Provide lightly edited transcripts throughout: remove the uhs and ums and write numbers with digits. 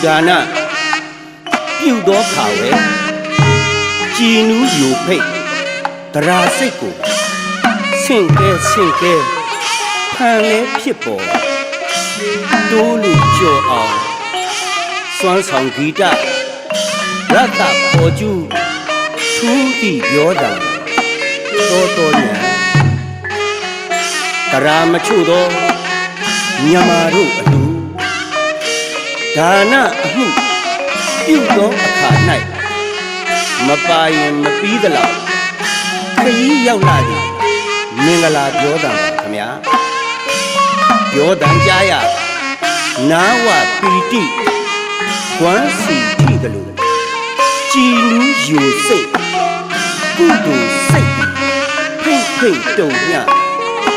ဒါနပြုသောခါဝဲကြည်နူးယူဖိတ်တရာစိတ်ကိုဆင့်ကဲဖန်လဲဖြစ်ပေါ်တိုးလို့ကြော်အောင်စွမ်းဆောင်ဂီတရတ္တပေါ်ကျူးထူးတိပြောတာတော်ညာတရာမချို့သောမြမာတို့အလူဒါနအမှုပြုသောအခါ၌မပါရင်မပြီးသလောက်ခရီးရောက်လာသည်မင်္ဂလာပြောတာပါခမညာပြောတန်ကြားရနာဝပီတိကွမ်းစီတိကလေးကြည်နူးယူစိတ်ကုသိုလ်စိတ်ဖိတ်တုံည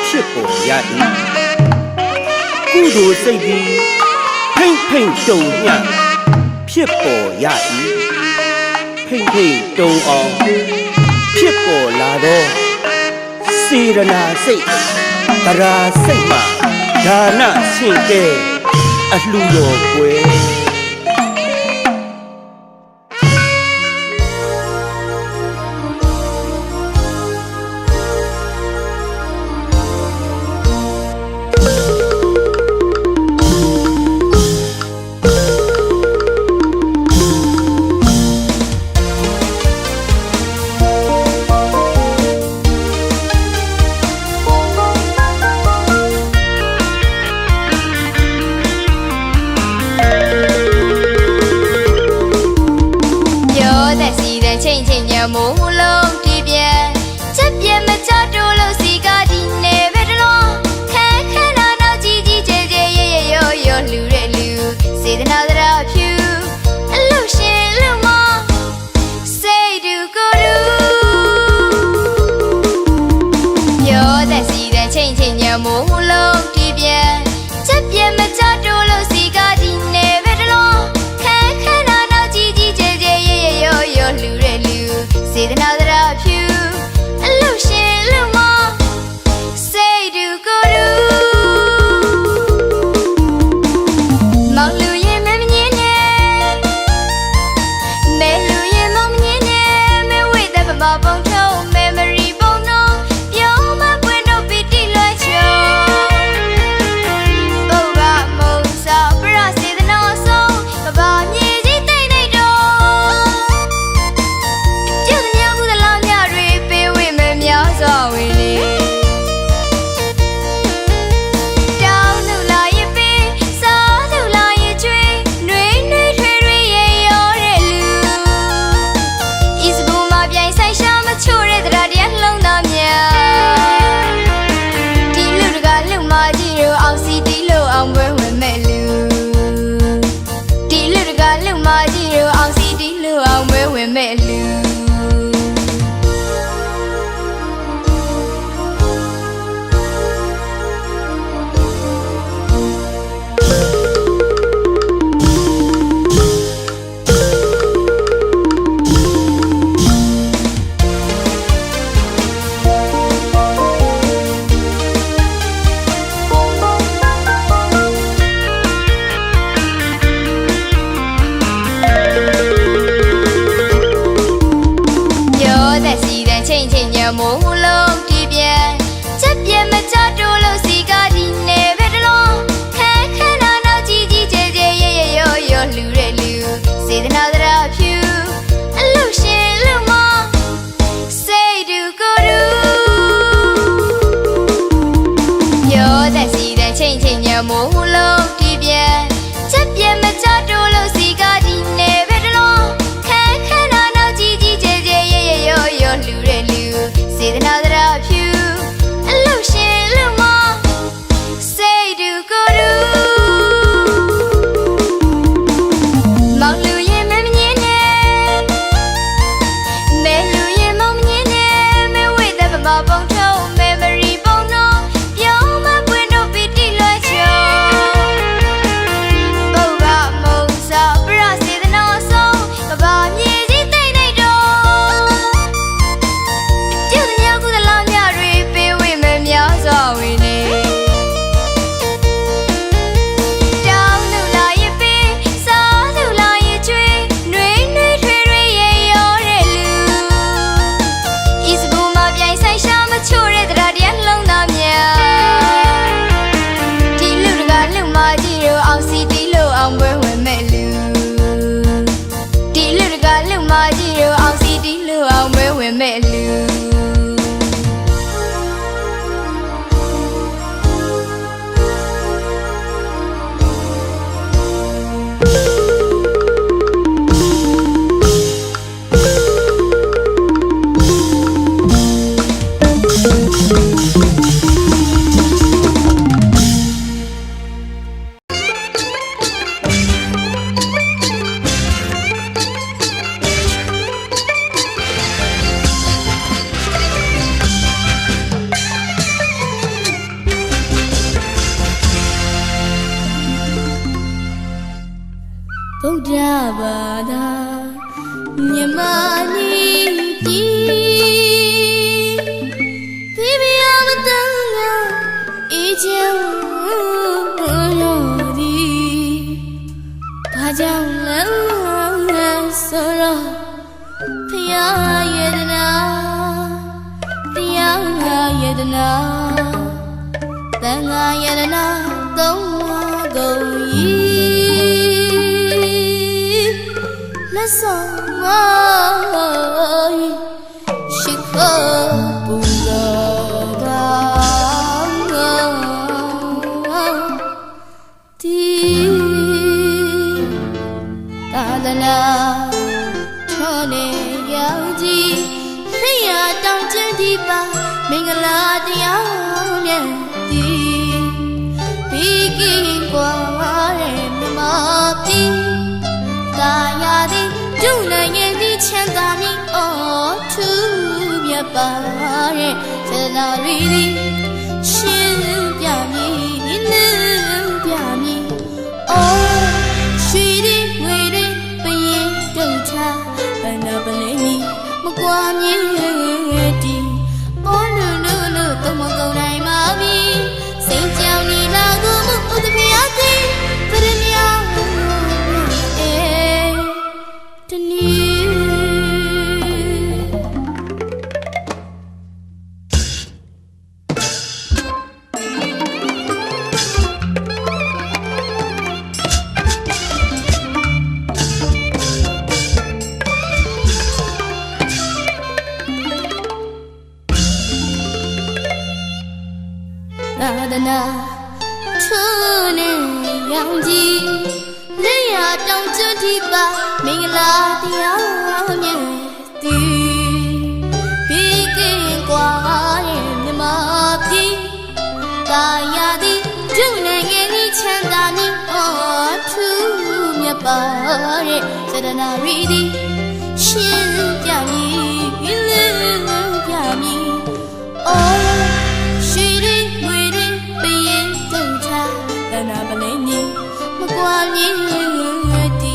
ဖြစ်ပေါ်ရ၏ကုသိုလ်စိတ်သည်ဖိတ်တုံညဖြစ်ပေါ်ရ၏ဖိတ်တုံအောင်ဖြစ်ပေါ်လာသောစေရနာစိတ်တရာစိတ်မှာဒါနဆင့်ကဲအလှူတော်ကွယ်မိုးလုံးတည်ပြန်ချက်ပြမချတိုးလို့စီကားဒီနေပဲတလုံးခန်းနာနောက်ကြီးကျဲရောလူတဲ့လူစေတနာသရာဖြူအလုရှင်လူမစိတ်တူကိုယ်တူပြောတဲ့စီတဲ့ချိန်ညမိုးလုံးတည်ပြန်ချက်ပြမချတိုးလို့စီကားဒီနေပဲတလုံးခန်းနာနောက်ကြီးကျဲရောလူတဲ့လူစေတနာသရာဖြူအလုရှင်လူမစိတ်တူကိုယ်တူမောင်လူရင်မမြင်နဲ့မဲလူရင်မမြင်နဲ့မဲဝိတ်တဲ့ပမာပုံထုံး memory ပုံတော့ပြောမပွင့်တော့ပီတိလွှဲချုံဘုရားမုံစာပရစေတနာဆုံးကဘာမြေကြီးတိတ်တော့စွာဝင်လေတောင်းသူလာရင်ပင်စားသူလာရင်ကျွေးနှွေးထွေရေရောတဲ့လူဤစဘူမှာပြိုင်ဆိုင်ရှာမချို့တဲ့တရားလုံးသားများဒီလူတကလူမကြီးတို့အောင်စီတီလို့အောင်ပွဲဝင်မဲ့လူဒီလူတကလူမကြီးတို့အောင်စီတီလို့အောင်ပွဲဝင်မဲ့လူမိုးလုံးတည်ပြန်ချက်ပြမချတိုးလို့စီကားဒီနေပဲတလုံးခန်းနာနောက်ကြီးကျဲရောလူတဲ့လူစေတနာသရာဖြူအလုရှင်လူမစိတ်တူကိုယ်တူပြောတဲ့စီတဲ့ချိန်ညမိုးလုံးတည်ပြန်ချက်ပြမချတိုးလို့စီကားဒီနေပဲတလုံးခန်းနာနောက်ကြီးကျဲရောလူတဲ့လူစေတနာသရာဖြူအလုရှင်လူမစိတ်တူကိုယ်တူမောင်လူရင်မမြင်နဲ့မဲလူရင်မမြင်နဲ့မဲဝိတ်တဲ့ပမာပုံထုံး memory ပုံတော့ပြောမပွင့်တော့ပီတိလွှဲချုံ ဗုဒ္ဓဘာသာမြန်မာပြည်ဖိဖိယမတန်ငါအေးချမ်းလို့ဒီဘာကြောင့်လဲဆိုတော့ဖယားရဲ့တနာတရားရဲ့တနာတန်ခါရဲ့တနာသုံးပါကုန်၏လက်ဆောင်မရှိခိုးပူဇော်တာဒီသာသနာထောနေရောက်ကြည်ဖယားတောင်ကျင်းဒီပါမင်္ဂလာတရားမြတ်ဒီဒီကိကွာရဲ့မြမပြည်တာယာသည်ဒုနိုင်ငံသည်ချမ်းသာမည်အော်ထူးမြတ်ပါရဲ့စေနာရီသည်ရှင်းပြမည်လူပြမည်အော်ရွှေသည်ငွေသည်ပရင်တုံချဘန္နာပလိမီမကွာမြည်တီပေါ်လူလူလူတော့မကုန်နိုင်ပါပြီစိတ်ကြောင်နီလာကိုမှုဥဒပြာတိပရမယာတနီသာသနာထိုးနေရောင်ကြီးလက်ရတောင်ကျွတ်ဒီပါမင်္ဂလာတရားမြတ်သည်ဘေးကင်းကွာရဲ့မြမပြည်တာယာသည်ဒုနိုင်ငံကြီးချမ်းသာမည်အော်ထူးမြတ်ပါရဲ့စေတနာရီသည်ရှင်းပြမည်လူပြမည်အော်မကွာမြည်တီ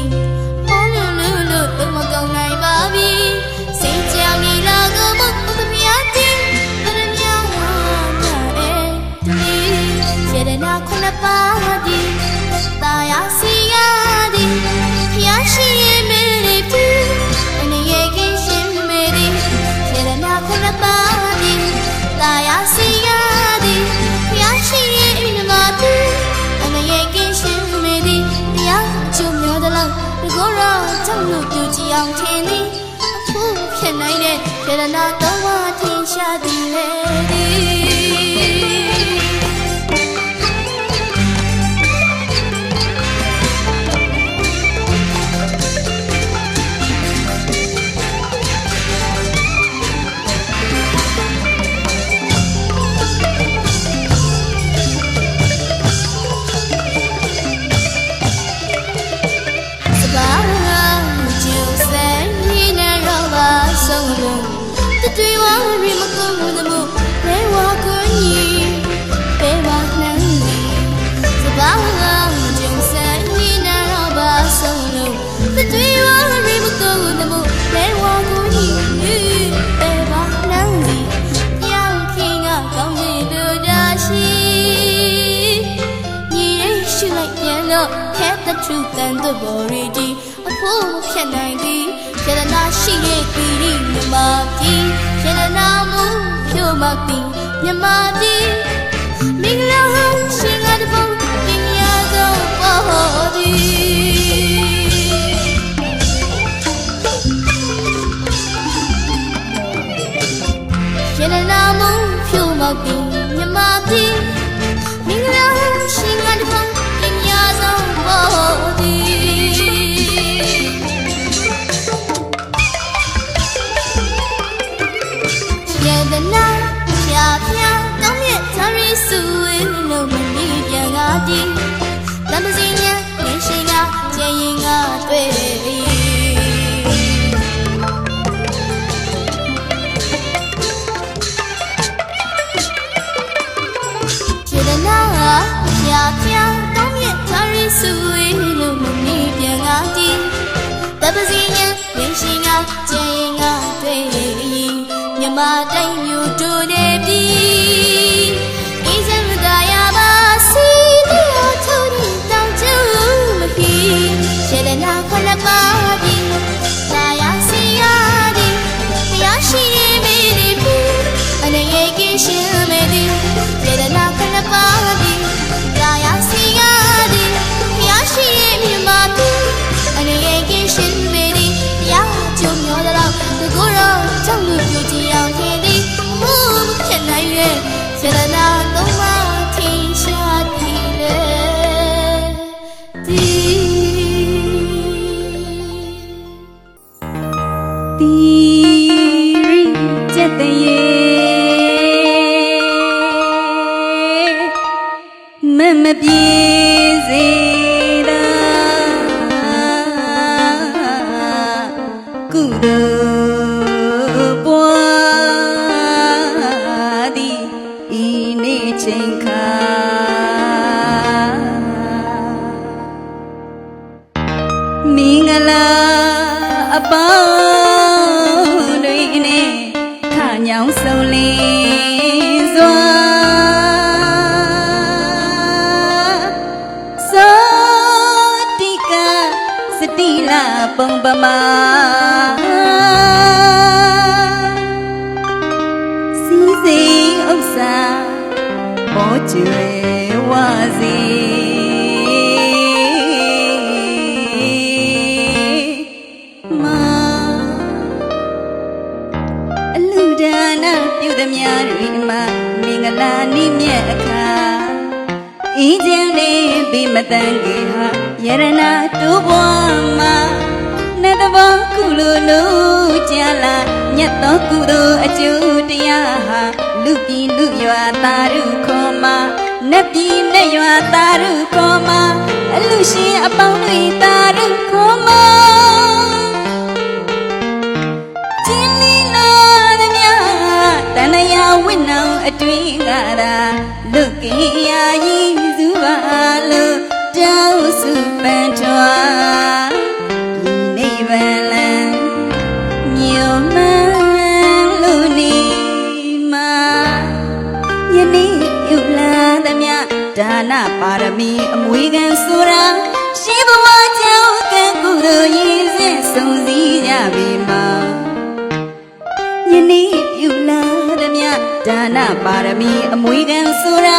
ပေါ်လူလူလူတော့မကောင်းနိုင်ပါပြီစိတ်ကြောင်နီလာကိုမဟုတ်သမျှတင်ပရမယာတဲ့ဒီစေရနာခုနပါဒီတာယာစီယာဒီဖျားရှိရဲ့မေလေးပူအနေရဲ့ကင်းရှင်မေဒီစေရနာခုနပါဒီတာယာစီယာဒီဖျားရှိရဲ့မြမပူအနေရဲ့ကင်းရှင်ကျုံမျိုးတလုံးဒီကိုယ်တော့ကြောင့်လို့ပြုကြည့်အောင်ထင်သည်အဖို့ဖြစ်နိုင်တဲ့စေတနာတော်ဝထင်ရှားသည်လေဒီ对我为么够的么？来我可以，被我能力，这把我就算你那老把手喽。对我为么够的么？来我可以，被我能力，要听我讲的多扎实。你认识来点了，看得出感的不认真，我不骗难的。စေတနာရှိရဲ့ပြည်မြမပြည်စေတနာမှုဖြိုးမပြည်မြမပြည်မင်္ဂလာဟောင်းရှင်ကတပုံပညာသောပေါ်သည်စေတနာမှုဖြိုးမပြည်မြမပြည်မင်္ဂလာဟောင်းရှင်ကတပုံပညာသောပေါ်သည်的那飘飘高面草ris树路门里边啊地，咱们今年年谁啊建议啊对。觉得那飘飘高面草ris树路门里边啊地。ပြေစေတာကုသိုလ်ပွားသည်ဤနေ့ချိန်ခါမင်္ဂလာအပေါင်းတွေနဲ့ခညောင်းဆုံးလင်းစွာသောတိကစတိလာပုံပမာစီစီဥစ္စာဘောကျွယ်ဝစီပြုသည်များတွေမှာမင်္ဂလာနိမြတ်အခါဤခြင်းလေးဘိမတန်ကေဟာယရနာတူဘွားမှာနတ်တဘောကုလိုလိုကြလာမြတ်သောကုသိုလ်အကျိုးတရားဟာလူပြည်လူရွာသားရုခေါ်မှာနတ်ပြည်နတ်ရွာသားရုခေါ်မှာအလူရှင်အပေါင်းတွေသားရုခေါ်မှာတဏှာဝိနောင်အတွင်းကရာလုကိယာယီစုပါလို့တောင်းစုပန်ထွားဒီနိဗ္ဗာန်လမ်းမြို့မှန်လို့နေမှာယနေ့ယူလာသမျှဒါနပါရမီအမွေခံဆိုတာရှိဘဝကြောင့်ကံကုသိုလ်ရည်စင်ဆုံးစည်းကြပြီမှာယနေ့ယူလာဒါနပါရမီအမွေခံဆိုတာ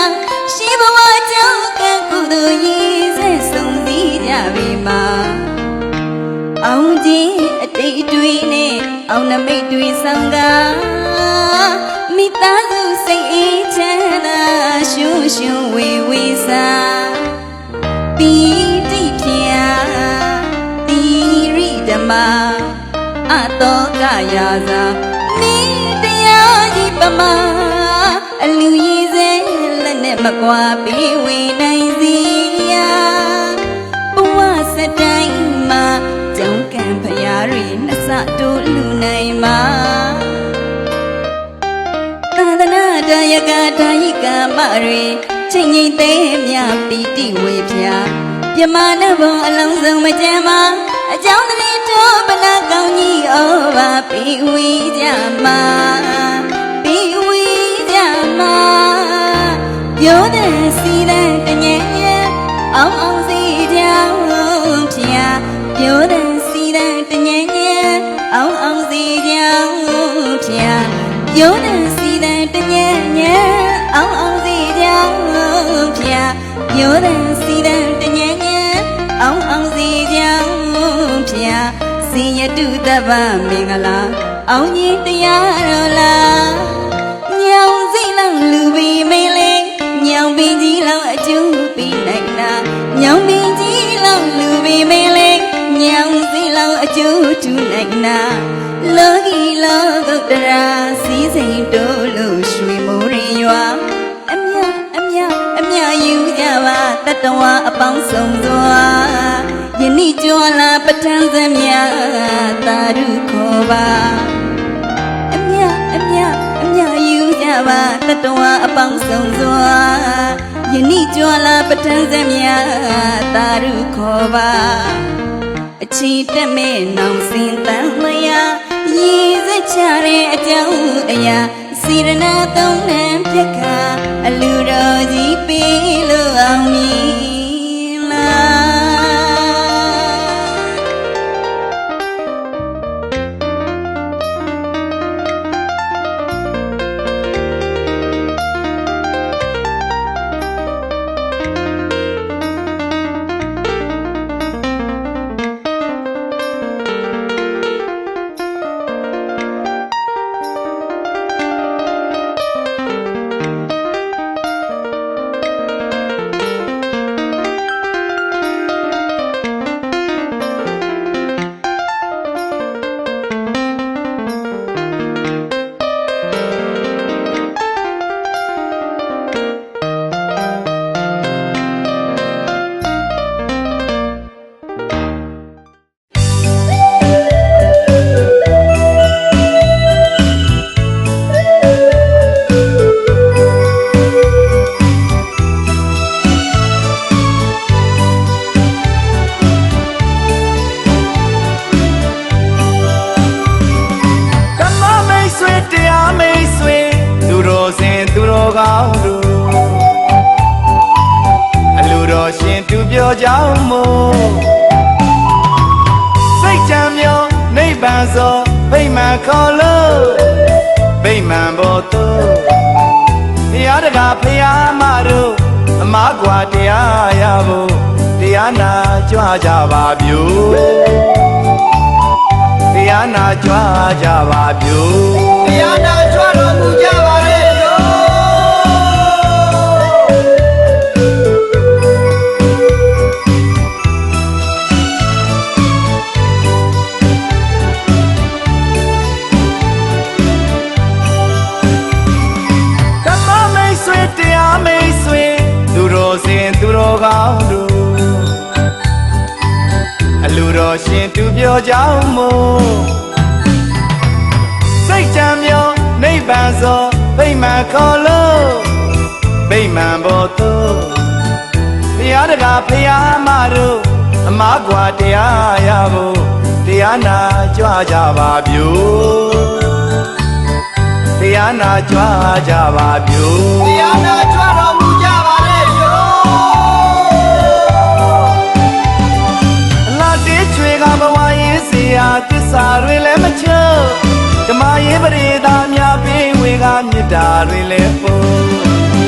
ရှိဘဝကြောင့်ကံကုသိုလ်ရည်စက်ဆုံးစည်းကြပြီမှာအောင်ခြင်းအတိတ်တွေနဲ့အောင်နမိတ်တွေဆောင်ကမိသားစုစိတ်အေးချမ်းသာရှုရှုဝေဝေစာပီတိဖြာတိရိဓမ္မာအတောကရာသာမိတရားကြီးပမာအလူရည်စဲလက်နဲ့မကွာပြီးဝေနိုင်စီယာဘဝစတိုင်းမှာကြောင်းကံဖရာတွေနှစတို့လူနိုင်မှာသာသနာတရားကဒါယိကမတွေချိန်ငိမ့်သေးမြပီတိဝေဖြာပြမနဘုံအလုံးစုံမကြမ်းမှာအကြောင်းတည်းတို့ဗလာကောင်းကြီးဩဘာပြီးဝေကြမှာပြောတဲ့စီတဲ့တညရဲ့အောင်အောင်စီကြောင်ဖျားပြောတဲ့စီတဲ့တညရဲ့အောင်အောင်စီကြောင်ဖျားပြောတဲ့စီတဲ့တညရဲ့အောင်အောင်စီကြောင်ဖျားပြောတဲ့စီတဲ့တညရဲ့အောင်အောင်စီကြောင်ဖျားစင်ရတုတပ္ပမင်္ဂလာအောင်ကြီးတရားတော်လားညောင်စိတ်လောက်လူပြီးမင်းလေးညောင်ပင်ကြီးလောက်အကျိုးပေးနိုင်လားညောင်ပင်ကြီးလောက်လူပေမင်းလေးညောင်စီလောက်အကျိုးထူနိုင်လားလောကီလောကုတ္တရာစီးစိမ်တို့လို့ရွှေမိုးရင်ရွာအမြယူကြပါတတဝအပေါင်းဆုံးစွာယနေ့ကြွလာပဋ္ဌာန်းသမျှသာဓုခေါ်ပါအမြယူကြပါတတဝအပေါင်းဆုံးစွာယနေ့ကြွလာပဋ္ဌာန်းသမျှသာဓုခေါ်ပါအချီတက်မဲ့နောင်စင်တန်မယာရည်စက်ချတဲ့အကြောင်းအရာစီရနာသုံးနှံပြက်ခါအလူတော်ကြီးပေးလို့အောင်မြင်လား ပြောကြောင်းမို့စိတ်ချမ်းမြောနိဗ္ဗာန်သောဗိမာန်ခေါ်လို့ဗိမာန်ဘောတို့ဘုရားတကားဖရာမတို့အမကွာတရားရဖို့တရားနာကြွကြပါပြုတရားနာကြွကြပါပြုတရားနာကြွတော်မူကြပါလေသူတော်ကောင်းတို့အလူတော်ရှင်သူပြောကြောင်းမို့စိတ်ချမ်းမြောနိဗ္ဗာန်သောဗိမာန်ခေါ်လို့ဗိမာန်ဘောတို့ဘုရားတကားဖရာမတို့အမကွာတရားရဖို့တရားနာကြွကြပါပြုတရားနာကြွကြပါပြုတရားနာကြွတော်မူကြပါလေဘဝရေးစီယာသစ္စာတွေလည်းမချုပ်ဓမ္မရေးပရိသတ်များပေးဝေကမေတ္တာတွေလည်းပို့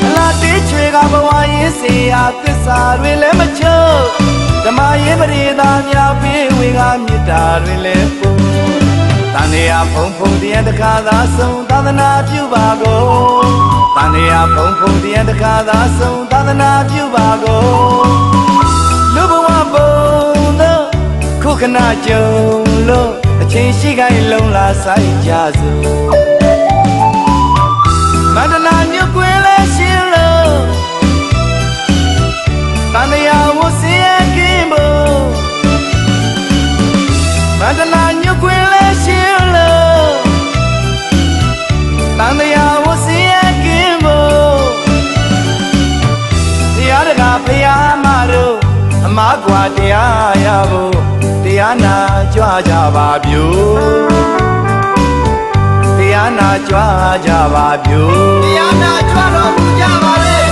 အလားတေးချွေကဘဝရေးစီယာသစ္စာတွေလည်းမချုပ်ဓမ္မရေးပရိသတ်များပေးဝေကမေတ္တာတွေလည်းပို့တန်ရာဖုံဖုံတရားတကားသာဆုံးသာသနာပြုပါကုန်တန်ရာဖုံဖုံတရားတကားသာဆုံးသာသနာပြုပါကုန်လူဘဝဘုံခုခဏကြုံလို့အချင်းရှိခိုင်းလုံးလာဆိုင်ကြစို့မန္တလာမြွကွင်းလဲရှင်လို့တန်ရာဝဆင်းရဲကင်းဖို့မန္တလာမြွကွင်းလဲရှင်လို့တန်ရာဝဆင်းရဲကင်းဖို့တရားတကားဖရာမတို့အမကွာတရားရဖို့တရားနာကြွကြပါပြုတရားနာကြွကြပါပြုတရားနာကြွတော်မူကြပါလေ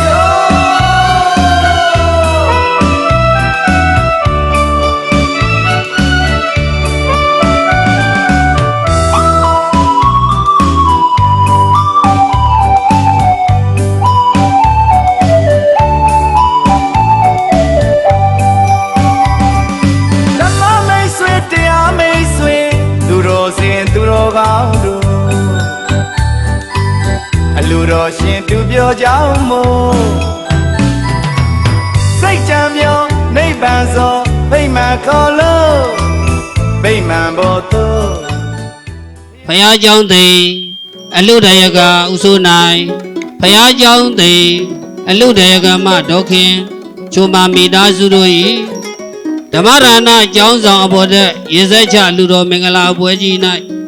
ကောင်းတို့အလူတော်ရှင်သူပြောကြောင်းမို့စိတ်ချမ်းမြောနိဗ္ဗာန်သောဗိမာန်ခေါ်လို့ဗိမာန်ဘောတို့ဘုရားကျောင်းသိအလူတရကဥဆိုနိုင်ဘုရားကျောင်းသိအလူတရကမဒေါခင်ချိုမာမိသားစုတို့၏ဓမ္မဒါနကျောင်းဆောင်အပေါ်တဲ့ရေစက်ချလူတော်မင်္ဂလာပွဲကြီး၌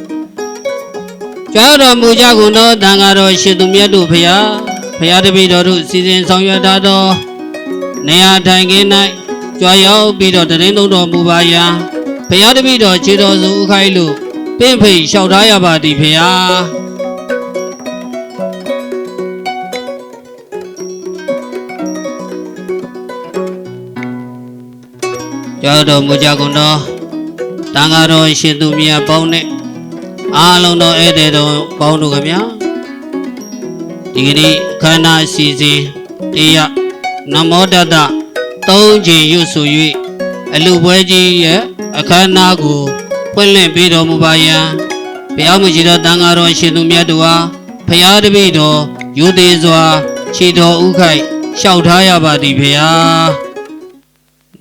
ကျောင်းတော်မူကြကုန်သောတန်ဃာတော်ရှင်သူမြတ်တို့ဖရာတပည့်တော်တို့စီစဉ်ဆောင်ရွက်ထားသောနေရာထိုင်ခင်း၌ကြွားရောက်ပြီးတော့တရင်သုံးတော်မူပါရန်ဖရာတပည့်တော်ခြေတော်စုဥခိုင်းလို့ပင့်ဖိတ်လျှောက်ထားရပါသည်ဖရာကျောင်းတော်မူကြကုန်သောတန်ဃာတော်ရှင်သူမြတ်ပေါင်းနဲ့အားလုံးသောဧည့်သည်တော်ပေါင်းတို့ကဗျာဒီကနေ့ခန္ဓာစီစဉ်တရားနမောတတ၃ချိန်ရွတ်ဆို၍အလူပွဲကြီးရဲ့အခမ်းအနားကိုဖွင့်လှစ်ပေးတော်မူပါယံဘုရားမူကြီးတော်တန်ဃာတော်ရှင်သူမြတ်တို့ဟာဘုရားတပည့်တော်ရိုသေစွာခြေတော်ဥခိုက်လျှောက်ထားရပါသည်ဘုရား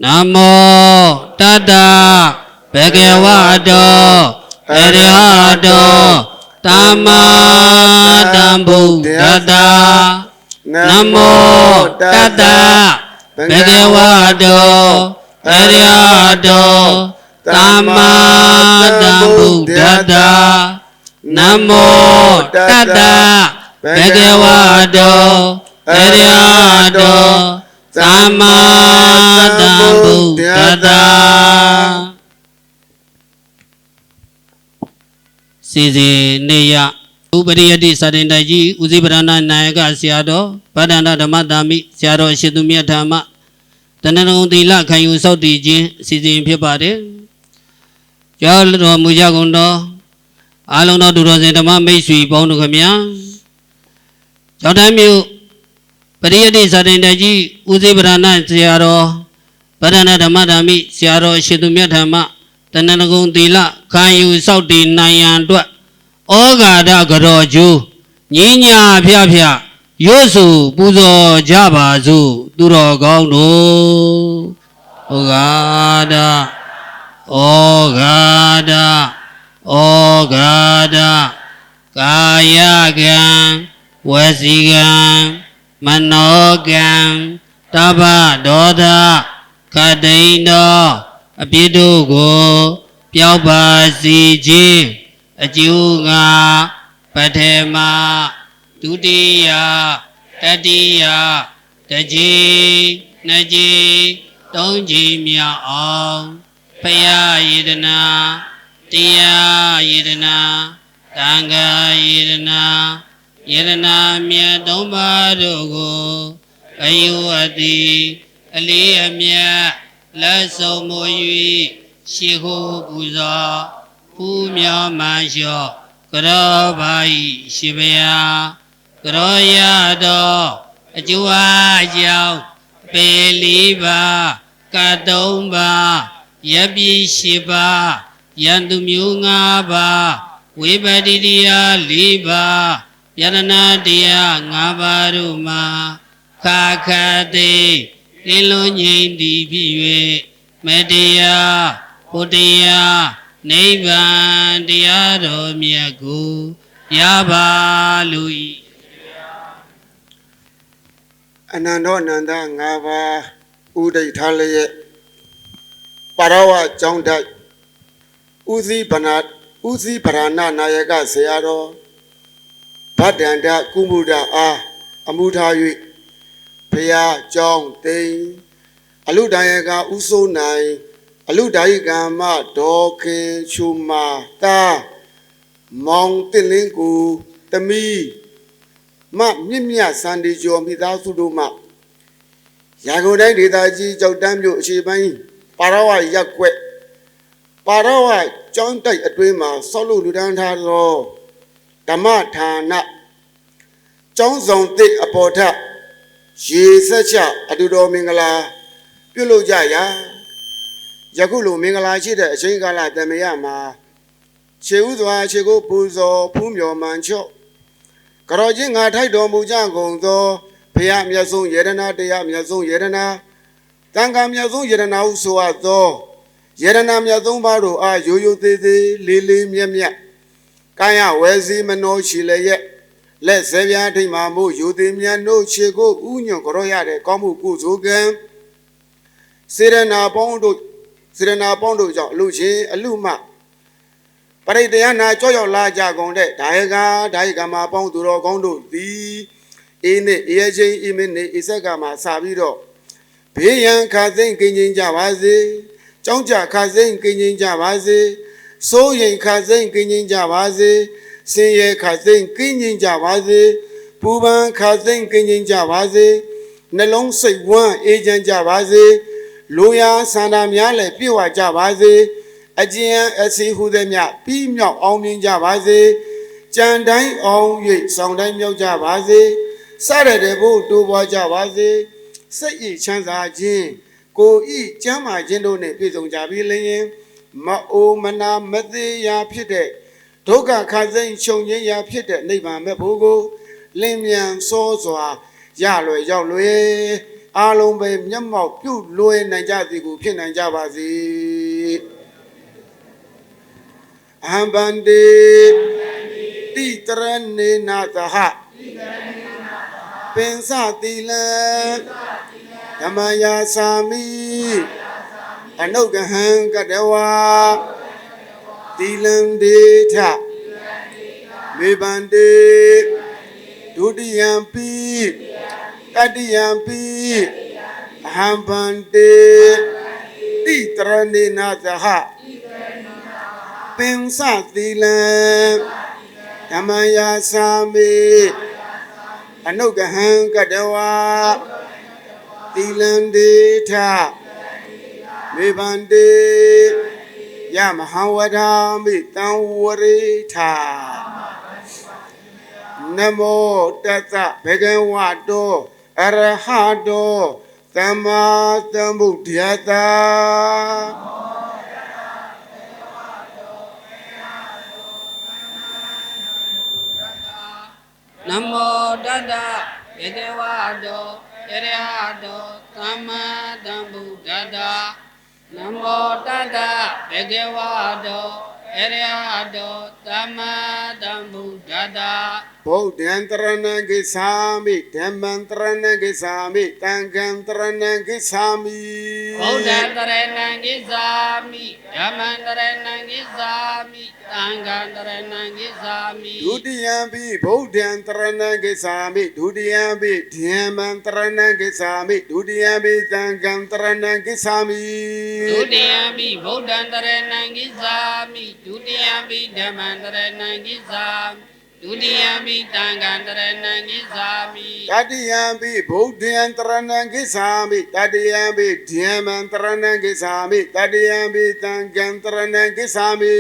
နမောတတဘဂဝတောအရိဟတောသမ္မာသမ္ဗုဒ္ဓတ္တနမောတတ္တဘဂဝတောအရိဟတောသမ္မာသမ္ဗုဒ္ဓတ္တနမောတတ္တဘဂဝတောအရိဟတောသမ္မာသမ္ဗုဒ္ဓတ္တစီစီနေယဥပရိယတိစာတင်တိုက်ကြီးဦးစီးပရဏနာယကဆရာတော်ဗဒ္ဒန္တဓမ္မတာမိဆရာတော်ရှင်သူမြတ်ဓမ္မ တဏ္ဍကုံသီလခံယူစောင့်တည်ခြင်းအစီအစဉ်ဖြစ်ပါတယ်ကျောင်းတော်မူကြကုန်သောအားလုံးသောသူတော်စင်ဓမ္မမိတ်ဆွေပေါင်းတို့ခမညာကျောင်းတိုင်းမြို့ပရိယတ္တိဇာတိတကြီးဦးစေးဗရဏဆရာတော်ဗရဏဓမ္မဓမ္မိဆရာတော်ရှင်သူမြတ်ဓမ္မတဏ္ဍကုံသီလခံယူစောင့်တည်နိုင်ရန်အတွက်ဩဃာတကရောကျိုးညဉ့်ညာဖျဖျရွတ်စုပူဇော်ကြပါစို့သူတော်ကောင်းတို့ဩဃာတဩဃာတဩဃာတကာယကံဝစီကံမနောကံတပ္ပဒေါသခတိန်တော်အပြစ်တို့ကိုပျောက်ပါစေခြင်းအကျိုးငါပထမဒုတိယတတိယတစ်ကြိမ်နှစ်ကြိမ်သုံးကြိမ်မြောက်အောင်ဖယားယေဒနာတရားယေဒနာသံဃာယေဒနာယေဒနာမြတ်သုံးပါးတို့ကိုအယုအတိအလေးအမြတ်လက်ဆုံးမူ၍ရှိခိုးပူဇော်ဖူးမြော်မှန်လျှော့ကရောဘာဤရှိဗျာကရောရတော်အကျိုးအကြောင်းပေလေးပါကသုံးပါယပိရှိပါယန္တုမျိုး၅ပါဝိပတိတရား၄ပါယရဏတရား၅ပါးတို့မှာခါခါသိလင်းလုံးငြိမ့်တည်ဖြစ်၍မတရားဘုတရားနိဗ္ဗာန်တရားတော်မြတ်ကိုရပါလူ၏အနန္တောအနန္တ၅ပါးဥဒိဋ္ဌလျက်ပါရဝကျောင်းတိုက်ဥစည်းဗရဏနာယကဆရာတော်ဗဒ္ဒန္တကုမုဒ္ဒအားအမှုထား၍ဘုရားကျောင်းတိန်အလုဒယကဥစိုးနိုင်အလုဒယကမဒေါခင်ချူမာတာမောင်တင်လင်းကိုတမီမမြင့်မြတ်စန္ဒီကျော်မိသားစုတို့မှရာဂုံတိုင်းဒေသကြီးကြောက်တန်းမြို့အခြေပိုင်းပါရဝရက်ကွက်ပါရဝကျောင်းတိုက်အတွင်းမှာဆောက်လုပ်လူတန်းထားသောဓမ္မဌာနကျောင်းဆောင်သစ်အပေါ်ထရေဆက်ချအတူတော်မင်္ဂလာပြုလုပ်ကြရာယခုလိုမင်္ဂလာရှိတဲ့အချိန်ကာလတမယမှာခြေဥစွာခြေကိုပူဇော်ဖူးမြော်မှန်ချော့ကရောချင်းငါထိုက်တော်မူကြကုန်သောဘုရားမြတ်ဆုံးယေရနာတရားမြတ်ဆုံးယေရနာတန်ခါမြတ်ဆုံးယေရနာဟုဆိုအပ်သောယေရနာမြတ်ဆုံးပါတို့အားရိုးရိုးသေးသေးလေးလေးမြတ်မြတ်ကာယဝဲစည်းမနောရှိလျက်လက်စေပြားထိတ်မှမို့ယူသည်မြတ်တို့ခြေကိုဥညွန့်ကြောရတဲ့ကောင်းမှုကုသိုလ်ကံစေရနာပေါင်းတို့ကြောင့်အလူချင်းအလူမှပရိတယနာကြောက်ရောက်လာကြကုန်တဲ့ဒါယကမှာပေါင်းသူတော်ကောင်းတို့သည်အေးနဲ့အေးချင်းအေးမင်းနဲ့အေးဆက်ကမှာစပြီးတော့ဘေးရန်ခါသိမ့်ကင်းချင်းကြပါစေကြောင်းကြခါသိမ့်ကင်းချင်းကြပါစေစိုးရိမ်ခါသိမ့်ကင်းချင်းကြပါစေဆင်းရဲခါသိမ့်ကင်းချင်းကြပါစေပူပန်ခါသိမ့်ကင်းချင်းကြပါစေနှလုံးစိတ်ဝမ်းအေးချမ်းကြပါစေလူရာဆန္ဒများလည်းပြည့်ဝကြပါစေအကျဉ်အစီဟုသည်မြပြီးမြောက်အောင်မြင်ကြပါစေကြံတိုင်းအောင်၍ဆောင်တိုင်းမြောက်ကြပါစေစရတဲ့ဘုတိုးပွားကြပါစေစိတ်ဤချမ်းသာခြင်းကိုဤကျမ်းမာခြင်းတို့နှင့်ပြည့်စုံကြပြီလျင်မအိုမနာမသေးရာဖြစ်တဲ့ဒုက္ခခါစိမ့်ချုပ်ငြိမ်းရာဖြစ်တဲ့နိဗ္ဗာန်မဲ့ဖို့ကိုလင်းမြန်စောစွာရလွယ်ရောက်လွယ်အားလုံးပဲမျက်မှောက်ပြုလွယ်နိုင်ကြသည်ကိုဖြစ်နိုင်ကြပါစေအဟံဗန္တိတိတရဏေနာသဟပင်စတိလံဓမ္မယာစာမိအနုကဟံကတဝါတိလံဒေထမေဗန္တိဒုတိယံပိတတိယံပိအဟံဗန္တိတိတရဏေနာသဟပင်စတိလံဓမ္မယာစာမိအနုကဟံကတဝါ သီလန္တေထမေဘန္တေယမဟာဝဒာမိတံဝရိထနမောတတ္တဘဂဝတောအရဟတောသမ္မာသမ္ဗုဒ္ဓယတ နမောတတ္တဘေကဝါတောယရဟတောသမ္မာသမ္ဗုဒ္ဓတ္တနမောတတ္တဘေကဝါတောယရဟတောသမ္မာသမ္ဗုဒ္ဓတ္တ ဗုဒ္ဓံတရဏံဂိသာမိဓမ္မံတရဏံဂိသာမိသံဃံတရဏံဂိသာမိ ဘုဒ္ဓံတရဏံကိသာမိဓမ္မံတရဏံကိသာမိသံဃံတရဏံကိသာမိ ဒုတိယံပိဗုဒ္ဓံတရဏံဂိသာမိဒုတိယံပိဓမ္မံတရဏံဂိသာမိဒုတိယံပိသံဃံတရဏံဂိသာမိ ဒုတိယံပိဗုဒ္ဓံတရဏံကိသာမိဒုတိယံပိဓမ္မံတရဏံကိသာမိဒုတိယံပိသံဃံတရဏံကိသာမိ တတိယံပိဗုဒ္ဓံတရဏံဂိသာမိတတိယံပိဓမ္မံတရဏံဂိသာမိတတိယံပိသံဃံတရဏံဂိသာမိ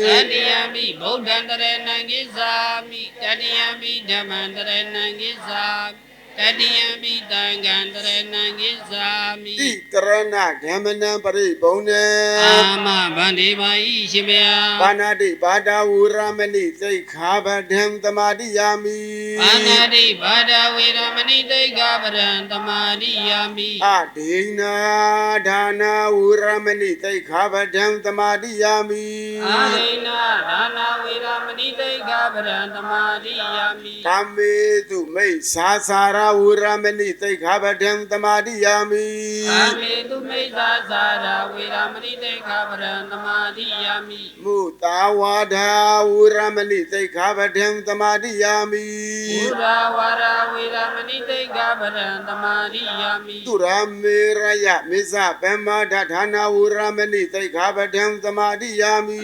တတိယံပိဗုဒ္ဓံတရဏံကိသာမိတတိယံပိဓမ္မံတရဏံကိသာမိတတိယံပိသံဃံတရဏံကိသာမိ တိတရဏဂမနံပရိဘုံနေ အာမဗန္ဒီပါဤရှင်ဗျာ ပါဏာတိဘာဒဝရမဏိသိခာဗဒံသမာတိယာမိ အာနာတိဘာဒဝေရမဏိတိတ်္ခပရံတမာရိယာမိ အဒိနာဒါနာဝရမဏိသိခာဗဒံသမာတိယာမိ အာဟိနာဒါနာဝေရမဏိတိတ်္ခပရံတမာရိယာမိ ကမေတုမိတ်သာသာရဝရမဏိသိခာဗဒံသမာတိယာမိ အာမေတုမိစ္ဆာသာရဝေရမဏိတိတ်္ခပရံတမာရိယာမိ မုတာဝါဒာဝရမဏိသိခာဗဒံသမာတိယာမိ ဘုရားဝါရဝေရမဏိတိတ်္ခပရံတမာရိယာမိ သူရမေရယမေဇဗမ္မာဒဌာနာဝရမဏိသိခာဗဒံသမာတိယာမိ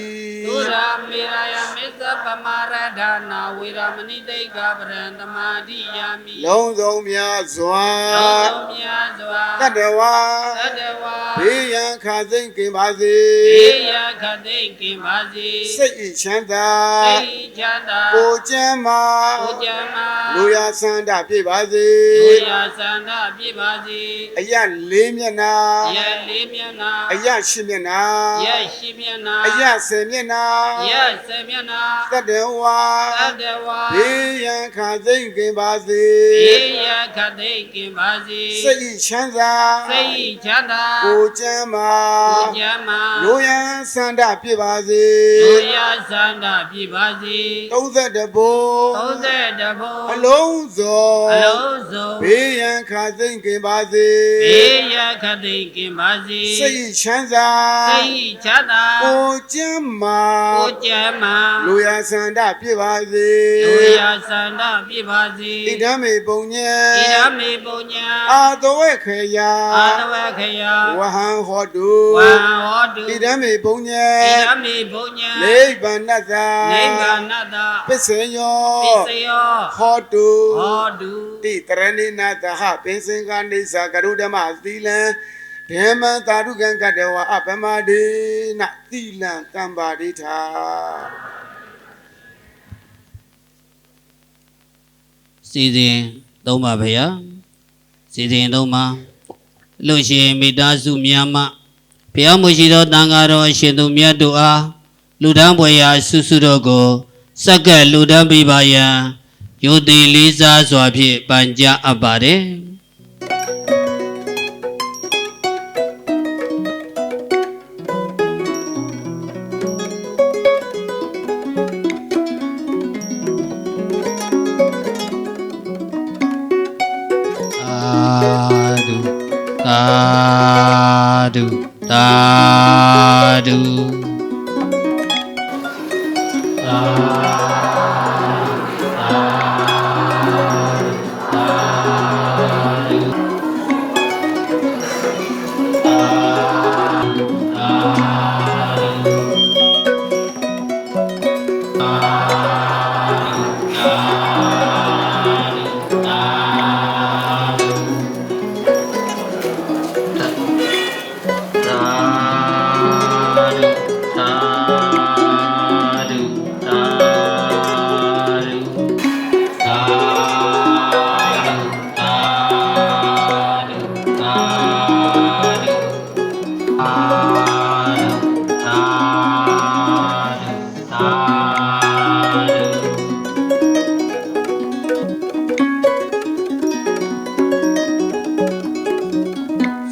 သုရာမေရယမေသဗ္ဗမာရဒါနာဝေရမဏိတိတ်္ခပရံတမာရိယာမိ လုံးစုံများစွာ လောကမြတ်စွာ တတဝါ သတ္တဝါ ဘေးရန်ခါသိမ့်ကင်ပါစေ ေယခတိတ်ကင်ပါစေ စိတ်ဤချမ်းသာ စိတ်ချမ်းသာ ကိုကျမ်းမာ ကိုကြမ်းမာ လူရဆန္ဒပြည့်ပါစေ လူရသန္တာပြည့်ပါစေ အယလေးမျက်နာ ရလေးမျက်နာ အယရှိမျက်နာ ရရှိမျက်နာ အယဆယ်မျက်နာ ရဆယ်မျက်နာ တတဝါ သတ္တဝါ ဘေးရန်ခါသိမ့်ကင်ပါစေ ေယခတိတ်ကင်ပါစေ စိတ်ဤချမ်းသာ စိတ်ချမ်းသာ ကိုကျမ်းမာ ကိုကြမ်းမာ လူရဆန္ဒပြည့်ပါစေ လူရသန္တာပြည့်ပါစေ 32ဘိုး 32ဘုံ အလုံးစုံ အလုံးစုံ ဘေးရန်ခါသိမ့်ကင်ပါစေ ေယခတိတ်ကင်ပါစေ စိတ်ချမ်းသာ စိတ်ချမ်းသာ ကိုကျမ်းမာ ကိုကြမ်းမာ လူရဆန္ဒပြည့်ပါစေ လူရသန္တာပြည့်ပါစေ ဣဒံမေပုံညံ ဣဒမေပုညံ အာတဝေခေယ အာတဝခယ ဝဟံဟောတု ဝံဟောတု ဣဒံမေပုံညံ ဣဒမေပုညံ နိဗ္ဗာန်တ္တ နိဗ္ဗာနတ ပစ္စယော ပစ္စယော ဟောတု ဟောတု တိတရဏိနာတဟပင်စင်္ဂနိစ္စကရုဓမ္မသီလံဓမ္မသာရုကံကတဝအပမဒေနသီလံတံပါတိထာ စီစဉ်သုံးပါဗျာစီစဉ်သုံးပါလူရှင်မိသားစုများမှဘုရားမရှိသောတန်ဃာတော်အရှင်သူမြတ်တို့အားလူဒန်းပွဲရာဆုစုတော်ကိုစက္ကပ်လူဒန်းပြပါယံယုတိလေးစားစွာဖြင့်ပန်ကြားအပ်ပါတယ် သာဓုသာဓု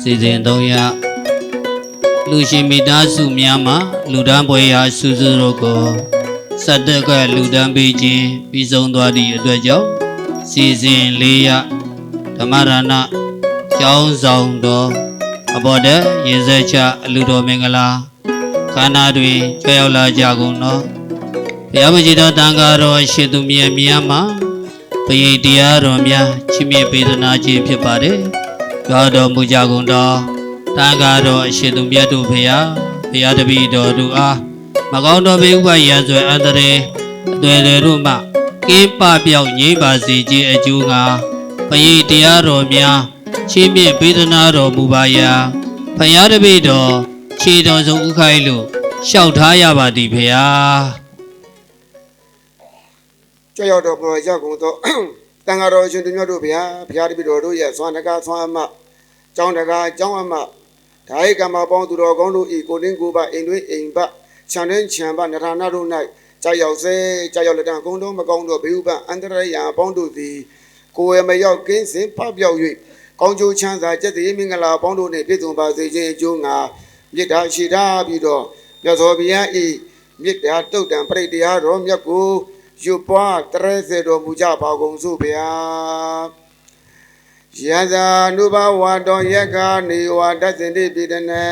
စီစဉ်300လူရှင်မိသားစုများမှလူဒန်းပွဲရာစုစုတို့ကိုစက်တက်ကလူဒန်းပေးခြင်းပြီးဆုံးသွားသည့်အတွက်ကြောင့်စီစဉ်400ဓမ္မရဏကျောင်းဆောင်တော်အဘော်တဲ့ရေစက်ချအလူတော်မင်္ဂလာခန္ဓာတွင်ကြွရောက်လာကြကုန်သောဘုရားမကြီးတော်တန်ဃာတော်ရှင်သူမြတ်များမှပရိတရားတော်များချီးမြှင့်ပေးသနာခြင်းဖြစ်ပါတယ်ကြွတော်မူကြကုန်သောတန်ဃာတော်ရှင်သူမြတ်တို့ဘုရားတပည့်တော်တို့အားမကောင်းသောဘေးဥပယံဆွဲအန္တရာယ်အသွယ်တွေတို့မှကင်းပပြောက်ငြိမ့်ပါစေခြင်းအကျိုးငါပရိတရားတော်များချီးမြှင့်ပေးသနာတော်မူပါရာဘုရားတပည့်တော်ခြေတော်ဆုံးဥခိုင်းလို့လျှောက်ထားရပါသည်ဘုရား ကြောက်တော့ပေါ်ရောက်ကုန်တော့တန်ဃာတော်ရှင်သူများတို့ဗျာဘုရားတပည့်တော်တို့ရဲ့သွန်တကားသွန်အမကျောင်းတကားကျောင်းအမဓာယကမ္မပေါင်းသူတော်ကောင်းတို့ဤကိုတင်းကိုပါအိမ်တွင်အိမ်ပခြံတွင်ခြံပနရဏတို့၌ကြောက်ရောက်စေကြောက်ရောက်လက်တံကုန်းတော်မကောင်းတို့ဘေဥပအန္တရယပေါင်းတို့သည်ကိုယ်ဝယ်မရောက်ကင်းစင်ဖပြောက်၍ကောင်းကျိုးချမ်းသာကျက်တည်မင်္ဂလာပေါင်းတို့နှင့်ပြည့်စုံပါစေခြင်းအကျိုးငါမြစ်တာရှိတာပြီးတော့မြတ်စွာဘုရားဤမြစ်တာတုတ်တံပရိတရားတော်မြတ်ကိုယူပွားတရဲစေတော်မူကြပါကုန်စို့ဗျာယဇာနုဘဝတော်ယက္ခနေဝတသင်တိပိတနေ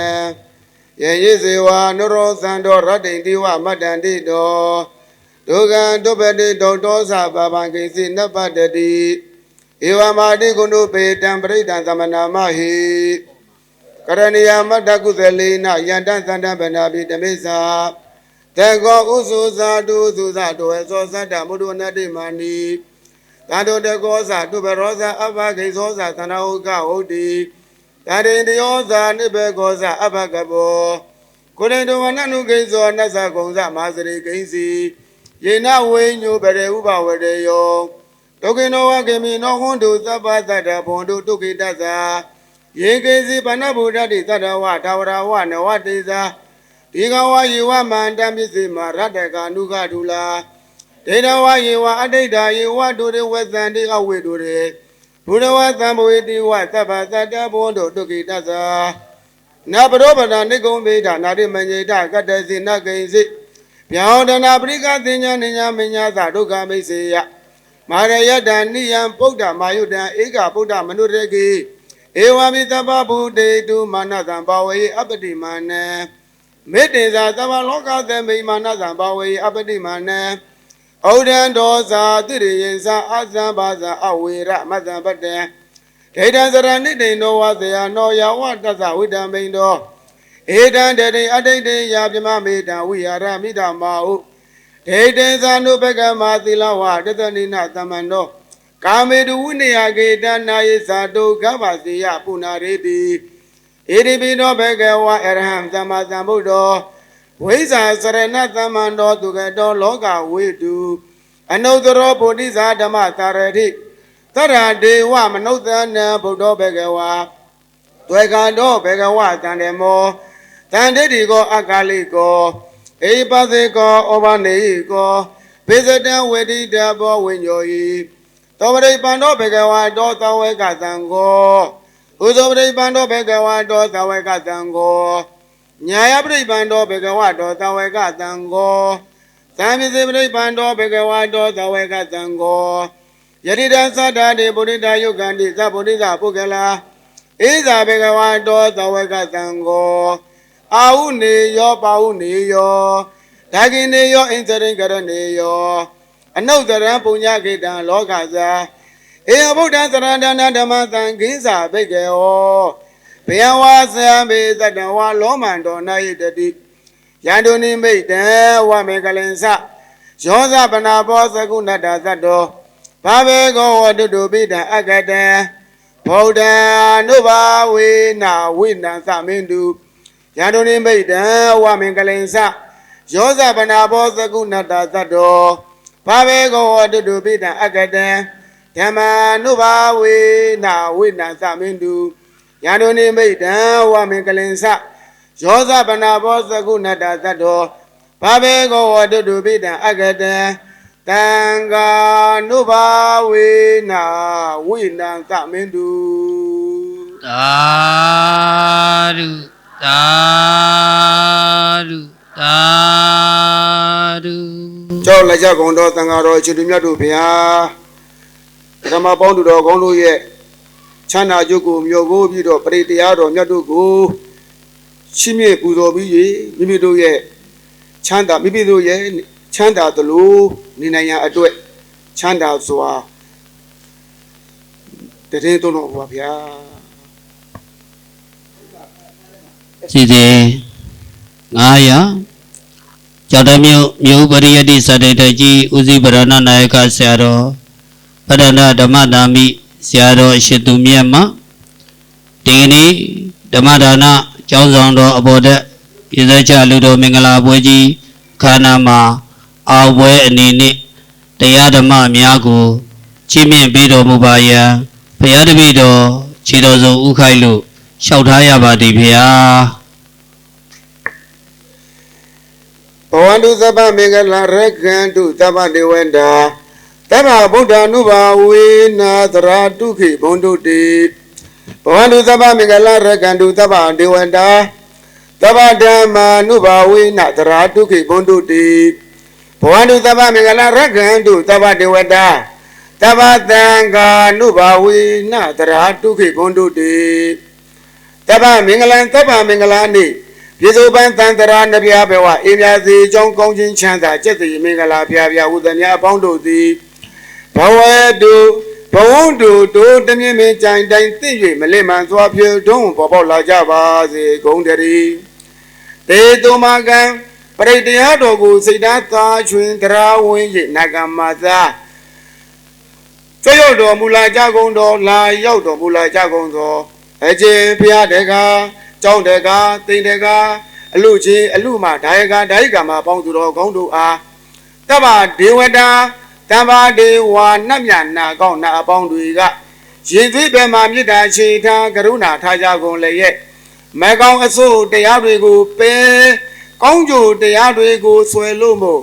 ယေယေဇေဝနရောသံတော်ရတ္တိတိဝမတ္တန္တိတော်ဒုက္ခံဒုပ္ပတိတောတောသဗဗံကိစီနပတ္တတိဧဝမာတိကုဏုပေတံပရိဒံသမနာမဟိကရဏီယမတ္တကုသလေနယန္တသန္တဗနာပိတမိစ္ဆာတေကောဥစုဇာတုသုဇာတောသောသတ္တမုဒ္ဒနတိမာနိသာတောတကောဇာတုဘရောဇာအဘဂိသောဇာသနာဟုကဟုတ်တိတာရိတယောဇာနိဘေကောဇာအဘကဘောကိုရိတောဝနနုဂိသောနသကုံဇမာစရိဂိစီယေနဝိညုပရေဥပဝရေယောဒုက္ခိနောဝကေမိနောဟွန်တုသဗ္ဗသတ္တဘွန်တုဒုက္ခိတသယေကေစီပဏဗုဒ္ဓတိသတ္တဝထာဝရဝနဝတေဇာဒီကဝယေဝမန္တပစ္စေမရတ္တကာနုခဒုလာဒေတဝယေဝအဋိဋ္ဌာယေဝဒုရဝသန္တိအဝေဒုရေဘုရဝသံဘဝေတိဝသဗ္ဗသတ္တဘွန်တုဒုက္ခိတသနပရောပဒနိကုံမေဒနာရိမညေတကတ္တစီနဂိဉ္စိဗျောဒနာပရိကသင်္ညာနိညာမညာသဒုက္ခမိစေယမာရယတနိယံပုဒ္ဓမာယုတံဧကပုဒ္ဓမနုရကေဧဝမိသဗ္ဗဗုတေတုမာနသံဘာဝေအပတိမာနံမေတ္တေသာသဗ္ဗလောကသမိမာနသံဘာဝေအပတိမာနံဩဒံဒောဇာတိရိယံသာအသံဘာဇာအဝေရမသံပတ္တံဒေတံစရဏိတေနောဝဇယနောယဝတသဝိတံမိန်တောဧတံတေတိအဋိဋ္ဌိယာပြမမေတံဝိဟာရမိတမာဟုဒေတေသနုပကမသီလဝတတနိနသမန္တောကာမေတုဝိနယကေတနာယေဇာတုကဗ္ဗစီယပုဏ္ဏရေတိဣတိပိနောဘေကဝအရဟံသမ္မာသမ္ဗုဒ္ဓောဝိဇာစရဏသမ္မန္တောသူကတောလောကဝေတုအနုတ္တရောဗုဒ္ဓိဇာဓမ္မသာရတိသရဒေဝမနုဿနံဗုဒ္ဓောဘေကဝသွေကတောဘေကဝတန္တေမောတန္တိတိကောအကာလိကောဧပသေကောဩဘာနေကောဘေဇတံဝေတိတဘောဝိညောယိသောပရိပန္တောဘေကဝတောသဝေကသံဃောဥဇောပရိပန္တောဘေကဝတောသဝေကသံဃောညာယပရိပန္တောဘေကဝတောသဝေကသံဃောသံမိစေပရိပန္တောဘေကဝတောသဝေကသံဃောယတိတံသတ္တတိပုရိတယုတ်ကံတိသဗ္ဗုဒိသပုဂ္ဂလာဧဇာဘေကဝတောသဝေကသံဃောအာဟုနေယောပါဟုနေယောဒါကိနေယောအိန္ဒရိကရနေယောအနုတ္တရံပုညခေတံလောကဇာဧယဗုဒ္ဓံသရဏတနာဓမ္မသံဃိဇာဘိကေဟောဘေယဝါသံဘေသတ္တဝါလောမန္တောနာယိတတိယန္တုနိမိတ်တံဝမေကလင်္စယောဇပနာဘောသကုဏတ္တသတ္တောဘာဘေကောဝတုတုပိတံအကတံဗုဒ္ဓံနုဘာဝေနာဝိနံသမင်တုယန္တုနိမိတ်တံဝမေကလင်္စယောဇပနာဘောသကုဏတ္တသတ္တောဘာဘေကောဝတုတုပိတံအကတံဓမ္မာနုဘာဝေနာဝိနံသမင်တုယန္တုနိမိတ်တံဝမေကလင်္စ ယောဇဗနာဘောသကုဏတသတ္တောဘာဘေကောဝတုတုပိတံအကတံတံဃာနုဘာဝေနာဝိနံသမင်တု သာဓုသာဓုသာဓု ကြောက်လက်ချက်ကုန်တော်သံဃာတော်ရှင်သူမြတ်တို့ဘုရားဓမ္မပေါင်းသူတော်ကောင်းတို့ရဲ့ချမ်းသာကြုတ်ကိုမြို့ကိုပြီးတော့ပရိတရားတော်မြတ်တို့ကိုရှိမြင့်ပူဇော်ပြီးမိမိတို့ရဲ့ချမ်းသာမိမိတို့ရဲ့ချမ်းသာသလိုနေနိုင်ရန်အတွက်ချမ်းသာစွာတည်တော်တော်ပါဗျာ စီစဉ်900ကျောက်တော်မြို့ပရိယတိစတေတကြီးဦးစီးဗရဏနာယကဆရာတော်ပရဏဓမ္မတာမိဆရာတော်အရှင်သူမြတ်မှဒီနေ့ဓမ္မဒါနကျောင်းဆောင်တော်အပေါ်တက်ပြည်သက်ချလူတော်မင်္ဂလာပွဲကြီးခန္ဓာမှာအာဝဲအနေနဲ့တရားဓမ္မများကိုချီးမြှင့်ပေးတော်မူပါယံဘုရားတပည့်တော်ခြေတော်ဆုံးဥခိုက်လို့လျှောက်ထားရပါသည်ဗျာ ဘဝန္တုသဗ္ဗမင်္ဂလာရက္ခန္တုသဗ္ဗဒေဝန္တာသဗ္ဗဗုဒ္ဓ ानु ဘာဝေနာသရာတုခိဘုံတုတိဘဝန္တုသဗ္ဗမင်္ဂလာရက္ခန္တုသဗ္ဗဒေဝန္တာသဗ္ဗဓမ္မာ ानु ဘာဝေနာသရာတုခိဘုံတုတိဘဝန္တုသဗ္ဗမင်္ဂလာရက္ခန္တုသဗ္ဗဒေဝတာသဗ္ဗသံဃာ ानु ဘာဝေနာသရာတုခိဘုံတုတိသဗ္ဗမင်္ဂလံသဗ္ဗမင်္ဂလာနိပြေစုပန်းတန်တရာနှပြဘဝအေးမြစီကြောင်းကောင်းခြင်းချမ်းသာကျက်စီမင်္ဂလာဖျားဖျားဟုသမျှအပေါင်းတို့သည်ဘဝတုဘဝုံတို့တမြင့်မင်းကြိုင်တိုင်းသိ၍မလင့်မှန်စွာပြေတုံးပေါ်ပေါက်လာကြပါစေကုန်တည်းတေတုမကံပရိတရားတော်ကိုစိတ်ဓာတ်သာချွင်တရားဝင်၍နာဂမသာဆွေရောက်တော်မူလာကြကုန်တော်လာရောက်တော်မူလာကြကုန်တော်အချင်းဖျားတကားကျောင်းတကားတိန်တကားအလူချင်းအလူမဒါယကာဒါယိကာမှာပေါင်းသူတော်ကောင်းတို့အားတဗ္ဗဒေဝတာတဗ္ဗဒေဝနတ်မြတ်နာကောင်းနာအပေါင်းတွေကရင်သွေးဘက်မှာမေတ္တာချေထားကရုဏာထားကြကုန်လေရဲ့မကောင်းအစို့တရားတွေကိုပယ်ကောင်းကျိုးတရားတွေကိုဆွဲလို့မို့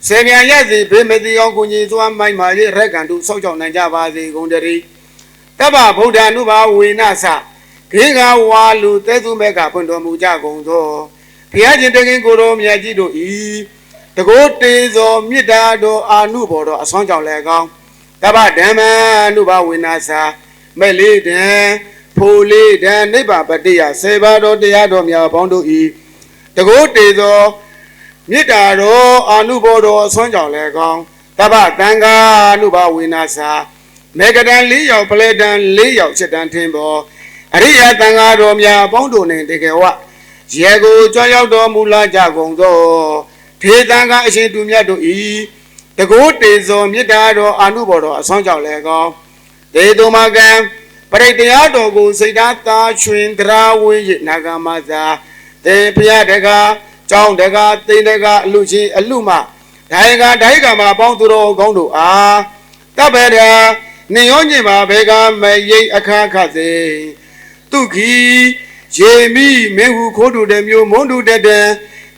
ဆေမြန်ရက်စီဘေးမတိအောင်ကိုကြီးစွာမိုက်မာရဲ့ရက္ကန်တို့ဆောက်ကြောင်နိုင်ကြပါစေကုန်တည်းတဗ္ဗဗုဒ္ဓ ानु ဘာဝေနသခေကဝါလူတဲသူမဲ့ကဖွင့်တော်မူကြကုန်သောဘုရားရှင်တခင်ကိုတော်မြတ်ကြီးတို့ဤတကောတေဇောမြစ်တာတော်အာနုဘော်တော်အဆောင်ကြောင့်လည်းကောင်းတဗ္ဗဓမ္မ ानु ဘာဝေနသမဲ့လေးတံဖိုလေးတံနိဗ္ဗာန်ပတိယဆေပါတော်တရားတော်များပေါင်းတို့ဤတကောတေဇောမြစ်တာတော်အာနုဘော်တော်အဆောင်ကြောင့်လည်းကောင်းတဗ္ဗသံဃာ ानु ဘာဝေနသမေကတံ၄ယောက်ပလဲတံ၄ယောက်ချက်တံထင်းပေါ်အရိယသံဃာတော်များပေါင်းတို့နှင့်တကယ်ဝရေကိုကြွရောက်တော်မူလာကြကုန်သောထေသံဃာအရှင်သူမြတ်တို့ဤတကောတေဇောမြစ်တာတော်အာနုဘော်တော်အဆောင်ကြောင့်လည်းကောင်းဒေတုမကံပရိတရားတော်ကိုစိတ်ဓာတ်သာချွင်တရားဝင်းရနာဂမသာတေဖျားတကားကျောင်းတကားတိန်တကားအလူချင်းအလူမဒိုင်ကမှာပေါင်းသူတော်ကောင်းတို့အားတပ္ပဒာနေရောညင်မှာဘေကမရိတ်အခါခစေတုခိရေမိမင်းဟုခိုးတူတဲ့မျိုးမုန်းတူတဲ့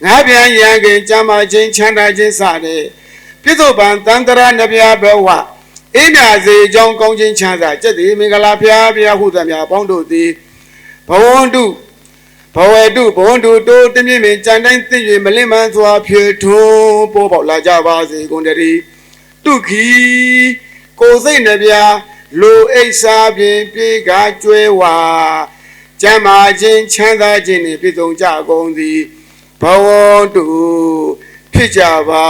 ငါပြန်ရန်ခင်ကြမ်းမာခြင်းချမ်းသာခြင်းစတဲ့ပြစ္ဆုတ်ပံတန်တရာနှပြဘဝအေးမြစေကြောင်းကောင်းခြင်းချမ်းသာကျက်သည်မင်္ဂလာဖျားဖျားဟုသမျှပေါင်းတို့သည်ဘဝန္တုတို့တမြင့်မင်းကြံတိုင်းသိ၍မလင့်မှန်စွာဖြေထုံးပေါ်ပေါက်လာကြပါစေကုန်တည်းတုခိကိုယ်စိတ်နှပြလူအိဆာဖြင့်ပြေကကျွဲဝါကျမ်းမာခြင်းချမ်းသာခြင်းနှင့်ပြည့်စုံကြကုန်သည်ဘဝတုဖြစ်ကြပါ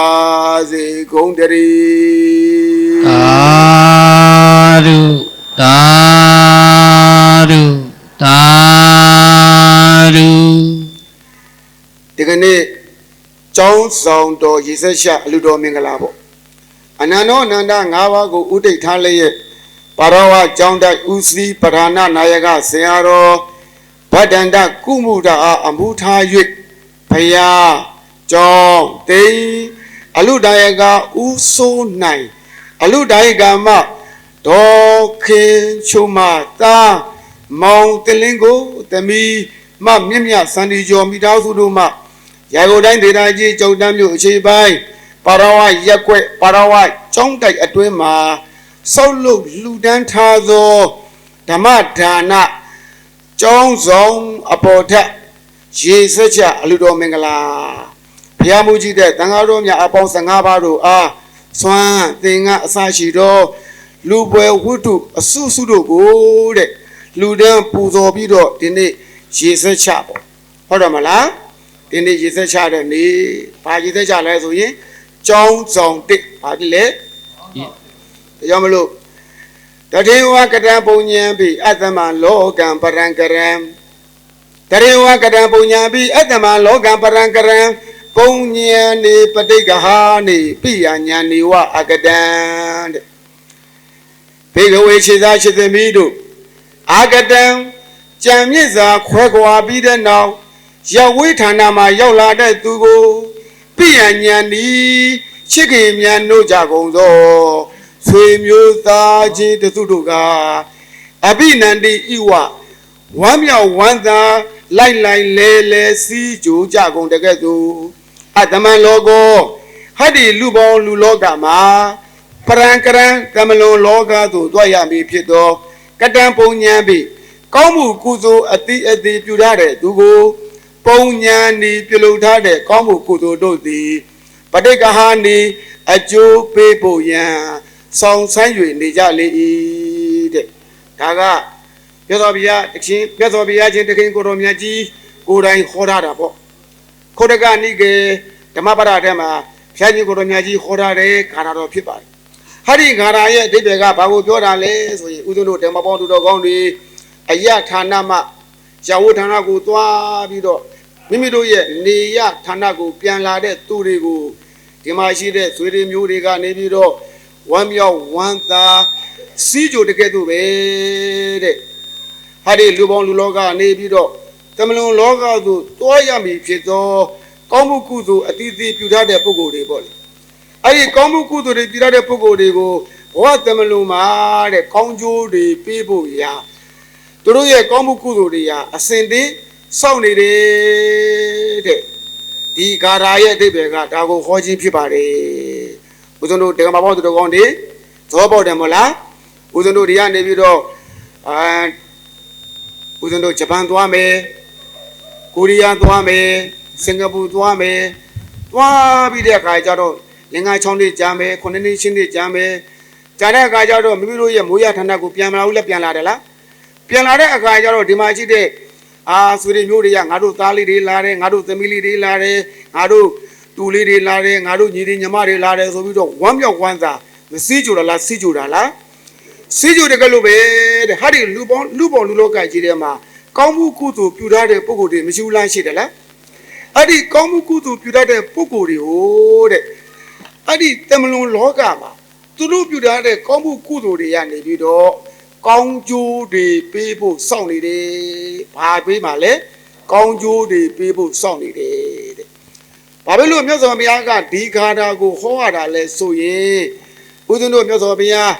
စေကုန်တည်း သာဓုသာဓုသာဓု ဒီကနေ့ကျောင်းဆောင်တော်ရေဆက်ရှအလူတော်မင်္ဂလာပေါ့အနန္တောအနန္တ၅ပါးကိုဥဒိဋ္ဌာလည်းရဲ့ပါရဝကျောင်းတိုက်ဦးစီးပဓာနနာယကဆရာတော်ဗဒ္ဒန္တကုမှုတာအားအမှုထား၍ဘုရားကျောင်းတိန်အလူဒါယကဦးစိုးနိုင်အလူဒါယကမဒေါ်ခင်ချုမသားမောင်တလင်းကိုသမီး မမြင့်မြတ်စန္ဒီကျော်မိသားစုတို့မှရန်ကုန်တိုင်းဒေသကြီးကျုံတန်းမြို့အခြေပိုင်းပါရဝရက်ကွက်ပါရဝကျောင်းတိုက်အတွင်းမှာဆောက်လုပ်လှူဒန်းထားသောဓမ္မဒါနကျောင်းဆောင်အပေါ်ထက်ရေစက်ချအလူတော်မင်္ဂလာဘုရားမူကြီးတဲ့တန်ဃာတော်များအပေါင်း15ပါးတို့အားစွမ်းသင်္ကအစရှိသောလူပွဲဝတ္ထုအစုစုတို့ကိုတဲ့လူတန်းပူဇော်ပြီးတော့ဒီနေ့ရေစက်ချပေါ့ဟုတ်တယ်မလားဒီနေ့ရေစက်ချတဲ့နေ့ဘာရေစက်ချလဲဆိုရင်ကျောင်းဆောင်တစ်ဘာဒီလဲဒါကြောင့်မလို့တထေဝကတံပုံညံပိအတ္တမလောကံပရံကရံတထေဝကတံပုံညံပိအတ္တမလောကံပရံကရံပုံညံနေပဋိက္ခဟာနေပိယညာနေဝအကတံတဲ့ဘေကဝေခြေသားခြေသမီးတို့အာကတံကြံမြင့်စွာခွဲခွာပြီးတဲ့နောက်ရောက်ဝိဌာနမှာရောက်လာတဲ့သူကိုပိယညာနီချစ်ခင်မြန်တို့ကြကုန်သောဆွေမျိုးသားချင်းတစုတို့ကအဘိနန္တိဣဝဝမ်းမြောက်ဝမ်းသာလိုက်လိုက်လဲလဲစီးကြိုကြကုန်တကဲ့သို့အတ္တမလောကောဟတ္တိလူပေါင်းလူလောကမှာပရံကရံကမလွန်လောကသို့တွားရမည်ဖြစ်သောကတံပုံညာပိကောင်းမှုကုသိုလ်အတိအသေးပြုထားတဲ့သူကိုပုံညာနီပြုလုပ်ထားတဲ့ကောင်းမှုကုသိုလ်တို့သည်ပဋိက္ခဟာနီအကျိုးပေးဖို့ရန်ဆောင်ဆန်း၍နေကြလေ၏တဲ့ဒါကမြတ်စွာဘုရားတခင်မြတ်စွာဘုရားရှင်တခင်ကိုတော်မြတ်ကြီးကိုယ်တိုင်ဟောထားတာပေါ့ခုတကနိကေဓမ္မပဒထဲမှာဘုရားရှင်ကိုတော်မြတ်ကြီးဟောထားတဲ့ခါတော်ဖြစ်ပါတယ်ဟာဒီခါရာရဲ့အဓိပ္ပာယ်ကဘာကိုပြောတာလဲဆိုရင်ဥဒုတို့ဓမ္မပေါင်းသူတော်ကောင်းတွေအယဌာနမှဇဝဌာနကိုသွားပြီးတော့မိမိတို့ရဲ့နေရဌာနကိုပြန်လာတဲ့သူတွေကိုဒီမှာရှိတဲ့ဇွေတွေမျိုးတွေကနေပြီးတော့ဝမ်းမြောက်ဝမ်းသာစီးကြိုတကဲ့သို့ပဲတဲ့ဟာဒီလူပေါင်းလူလောကနေပြီးတော့တမလွန်လောကသို့တွားရမည်ဖြစ်သောကောင်းမှုကုသိုလ်အတိအသေးပြုထားတဲ့ပုဂ္ဂိုလ်တွေပေါ့လေအဲ့ဒီကောင်းမှုကုသိုလ်တွေပြုထားတဲ့ပုဂ္ဂိုလ်တွေကိုဘဝတမလွန်မှာတဲ့ကောင်းကျိုးတွေပေးဖို့ရာသူတို့ရဲ့ကောင်းမှုကုသိုလ်တွေဟာအစဉ်တည်းစောင့်နေတယ်တဲ့ဒီဂါရာရဲ့အဓိပ္ပာယ်ကဒါကိုဟောခြင်းဖြစ်ပါတယ်ဦးဇုံတို့ဓမ္မပေါင်းသူတော်ကောင်းတွေသဘောပေါက်တယ်မလားဦးဇုံတို့ဒီကနေပြီးတော့ဦးဇုံတို့ဂျပန်သွားမယ်ကိုရီးယားသွားမယ်စင်ကာပူသွားမယ်သွားပြီးတဲ့အခါကျတော့လင်္ကာ6နှစ်ကြာမယ်9နှစ်10နှစ်ကြာမယ်ကြာတဲ့အခါကျတော့မိမိတို့ရဲ့မိုးရဌာနကိုပြန်မလာဘူးလက်ပြန်လာတယ်လားပြန်လာတဲ့အခါကျတော့ဒီမှာရှိတဲ့ဆွေတွေမျိုးတွေကငါတို့သားလေးတွေလာတယ်ငါတို့သမီးလေးတွေလာတယ်ငါတို့တူလေးတွေလာတယ်ငါတို့ညီတွေညီမတွေလာတယ်ဆိုပြီးတော့ဝမ်းမြောက်ဝမ်းသာမစီးကြတာလားစီးကြတာလားစီးကြတယ်ကလို့ပဲတဲ့ဟာဒီလူပေါင်းလူလောကကြီးထဲမှာကောင်းမှုကုသိုလ်ပြုထားတဲ့ပုဂ္ဂိုလ်တွေမရှိဘူးလားရှိတယ်လားအဲ့ဒီကောင်းမှုကုသိုလ်ပြုထားတဲ့ပုဂ္ဂိုလ်တွေဟိုတဲ့အဲ့ဒီတမလွန်လောကမှာသူတို့ပြုထားတဲ့ကောင်းမှုကုသိုလ်တွေရနေပြီးတော့ကောင်းကျိုးတွေပေးဖို့စောင့်နေတယ်။ဘာပေးမှလဲ။ကောင်းကျိုးတွေပေးဖို့စောင့်နေတယ်တဲ့။ဘာဖြစ်လို့မြတ်စွာဘုရားကဒီဂါထာကိုဟောရတာလဲဆိုရင်ဦးဇင်းတို့မြတ်စွာဘုရား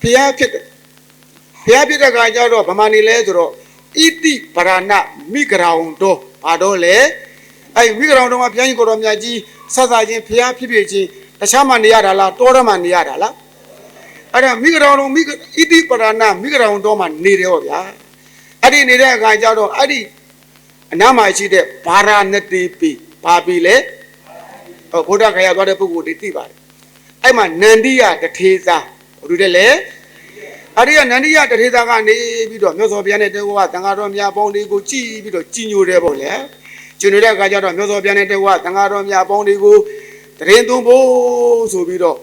ဖျားဖြစ်တယ်။ဖျားဖြစ်တဲ့ခါကျတော့ဗမာနေလဲဆိုတော့ဣတိပရဏမိဂရောင်တော်ဘာတော့လဲ။အဲ့မိဂရောင်တော်မှာဘုရားကြီးကိုတော်မြတ်ကြီးဆက်စားခြင်းဖျားဖြစ်ဖြစ်ချင်းတခြားမှနေရတာလားတောထဲမှာနေရတာလားအဲ့ဒါမိဂရောင်တော်ဣတိပရဏမိဂရောင်တော်မှာနေတယ်ဟောဗျာအဲ့ဒီနေတဲ့အခါကျတော့အဲ့ဒီအနားမှာရှိတဲ့ဘာရာနတိပိဘာပိလဲဘုရားခရသွားတဲ့ပုဂ္ဂိုလ်တွေသိပါတယ်အဲ့မှာနန္ဒီယတထေသာဘယ်လိုလဲလေအဲ့ဒီကနန္ဒီယတထေသာကနေပြီးတော့မြတ်စွာဘုရားနဲ့တေဝါသံဃာတော်များပေါင်းတွေကိုကြည်ပြီးတော့ကြည်ညိုတယ်ပေါ့လေကြည်ညိုတဲ့အခါကျတော့မြတ်စွာဘုရားနဲ့တေဝါသံဃာတော်များပေါင်းတွေကိုတရင်သွင်းဖို့ဆိုပြီးတော့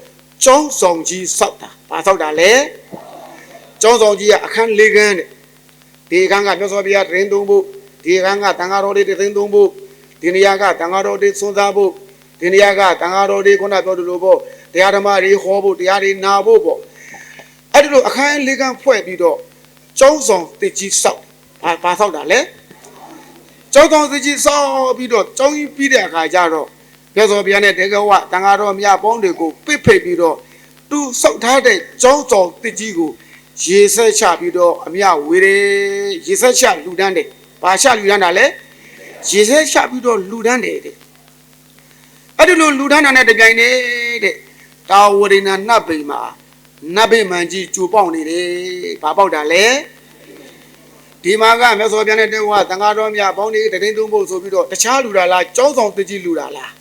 ကျောင်းဆောင်ကြီးစောက်တာဘာစောက်တာလဲကျောင်းဆောင်ကြီးကအခန်း၄ခန်းတဲ့ဒီအခန်းကမြတ်စွာဘုရားတရင်သွင်းဖို့ဒီအခန်းကသံဃာတော်တွေတရင်သွင်းဖို့ဒီနေရာကသံဃာတော်တွေစွန့်စားဖို့ဒီနေရာကသံဃာတော်တွေခုနပြောသလိုပေါ့တရားဓမ္မတွေဟောဖို့တရားတွေနာဖို့ပေါ့အဲ့ဒီလိုအခန်း၄ခန်းဖွဲ့ပြီးတော့ကျောင်းဆောင်တကြီးစောက်ဘာစောက်တာလဲကျောင်းဆောင်တကြီးစောက်ပြီးတော့ကျောင်းကြီးပြီးတဲ့အခါကျတော့မြတ်စွာဘုရားနဲ့တေကဝတန်ဃာတော်မြတ်ပေါင်းတွေကိုပစ်ဖိတ်ပြီးတော့သူစောက်ထားတဲ့ကျောင်းဆောင်တစ်ကြီးကိုရေဆက်ချပြီးတော့အမြဝေရေရေဆက်ချလူတန်းတယ် ဘာရှာလူတန်းတာလဲရေစဲရှာပြီးတော့လူတန်းတယ်တဲ့အဲ့ဒီလိုလူတန်းတာနဲ့တပြိုင်တည်းတဲ့တာဝရိဏနတ်ဗိမာနတ်ဗိမာန်ကြီးကြိုပေါက်နေတယ်ဘာပေါက်တာလဲဒီမှာကမြတ်စွာဘုရားနဲ့တေဝါသံဃာတော်များပေါင်းနေတရင်သုံးဖို့ဆိုပြီးတော့တခြားလူတာလားကျောင်းဆောင်တကြီးလူတာလား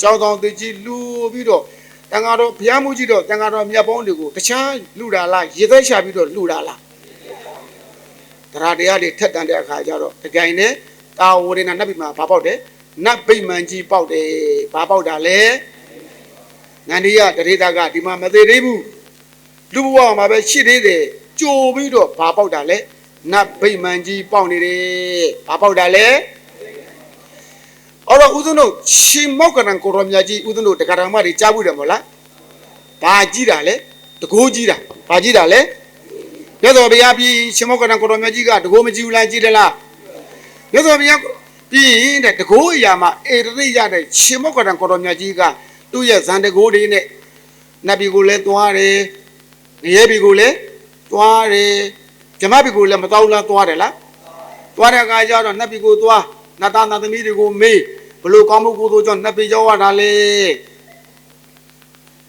ကျောင်းဆောင်တကြီးလူပြီးတော့တန်ဃာတော်ဘုရားမှုကြီးတော့တန်ဃာတော်မြတ်ပေါင်းတွေကိုတခြားလူတာလားရေသက်ရှာပြီးတော့လူတာလားတရားတရားတွေထက်တန်တဲ့အခါကျတော့တကြိုင်နဲ့တာဝရိဏနတ်ဗိမာန်ဘာပေါက်တယ်နတ်ဗိမာန်ကြီးပေါက်တယ်ဘာပေါက်တာလဲနန္ဒီယတရေတာကဒီမှာမသေးသေးဘူးလူဘဝမှာပဲရှိသေးတယ်ကြိုပြီးတော့ဘာပေါက်တာလဲနတ်ဗိမာန်ကြီးပေါက်နေတယ်ဘာပေါက်တာလဲအဲ့တော့ဦးဇင်းတို့ရှင်မောက္ကရံကိုရောမြတ်ကြီးဦးဇင်းတို့တရားဓမ္မတွေကြားဘူးတယ်မဟုတ်လားဘာကြီးတာလဲတကိုးကြီးတာဘာကြီးတာလဲမြတ်စွာဘုရားပြီးရှင်မောက္ကရံကိုရောမြတ်ကြီးကတကိုးမကြီးဘူးလားကြီးတယ်လားမြတ်စွာဘုရားပြီးရင်တဲ့တကိုးအရာမှာအေရရိရတဲ့ရှင်မောက္ကရံကိုရောမြတ်ကြီးကသူ့ရဲ့ဇန်တကိုးတွေနဲ့နတ်ပြည်ကိုလည်းတွားတယ်ငရဲပြည်ကိုလည်းတွားတယ်ဇမပြည်ကိုလည်းမတော်လားတွားတယ်လားတွားတဲ့အခါကျတော့နတ်ပြည်ကိုတွားနတ်သားနတ်သမီးတွေကိုမေးဘလို့ကောင်းမှုကိုတို့ကြောင့်နတ်ပြည်ရောက်ရတာလေ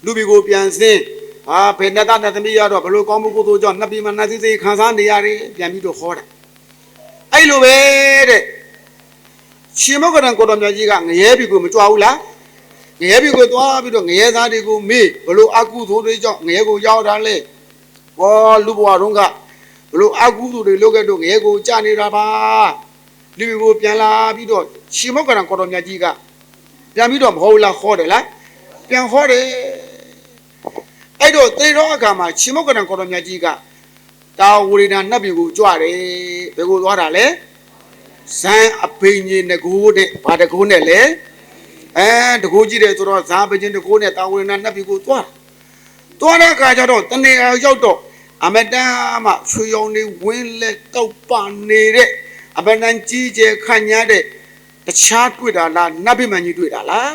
လူပြည်ကိုပြန်စင်းဟာဘယ်နတ်သားနတ်သမီးရတော့ဘလို့ကောင်းမှုကိုတို့ကြောင့်နတ်ပြည်မှာနတ်သိခံစားနေရတယ်ပြန်ပြီးတော့ဟောတာအဲ့လိုပဲတဲ့ရှင်မောက္ကရံကိုတော်မြတ်ကြီးကငရဲပြည်ကိုမကြွားဘူးလားငရဲပြည်ကိုသွားပြီးတော့ငရဲသားတွေကိုမေးဘလို့အကုသိုလ်တွေကြောင့်ငရဲကိုရောက်တာလေဟောလူဘဝတုန်းကဘလို့အကုသိုလ်တွေလုပ်ခဲ့တော့ငရဲကိုကြာနေတာပါလူကိုပြန်လာပြီးတော့ရှင်မောက္ကရံကိုတော်မြတ်ကြီးကပြန်ပြီးတော့မဟုတ်လားဟောတယ်လားပြန်ဟောတယ်အဲ့တော့သေတော်အခါမှာရှင်မောက္ကရံကိုတော်မြတ်ကြီးကတာဝရိဏနတ်ပြည်ကိုကြွတယ်ဘယ်ကိုသွားတာလဲဇန်အပိညေငကိုးတဲ့ဘာတကိုးနဲ့လဲတကိုးကြည့်တယ်ဆိုတော့ဇာပချင်းတကိုးနဲ့တာဝရိဏနတ်ပြည်ကိုသွားတဲ့အခါကျတော့တနေရာရောက်တော့အမတန်မှဆွေရောင်နေဝင်းလက်တောက်ပနေတဲ့အပန်းတန်ကြီးကျယ်ခန့်ညားတဲ့တခြားတွေ့တာလားနတ်ဗိမာန်ကြီးတွေ့တာလား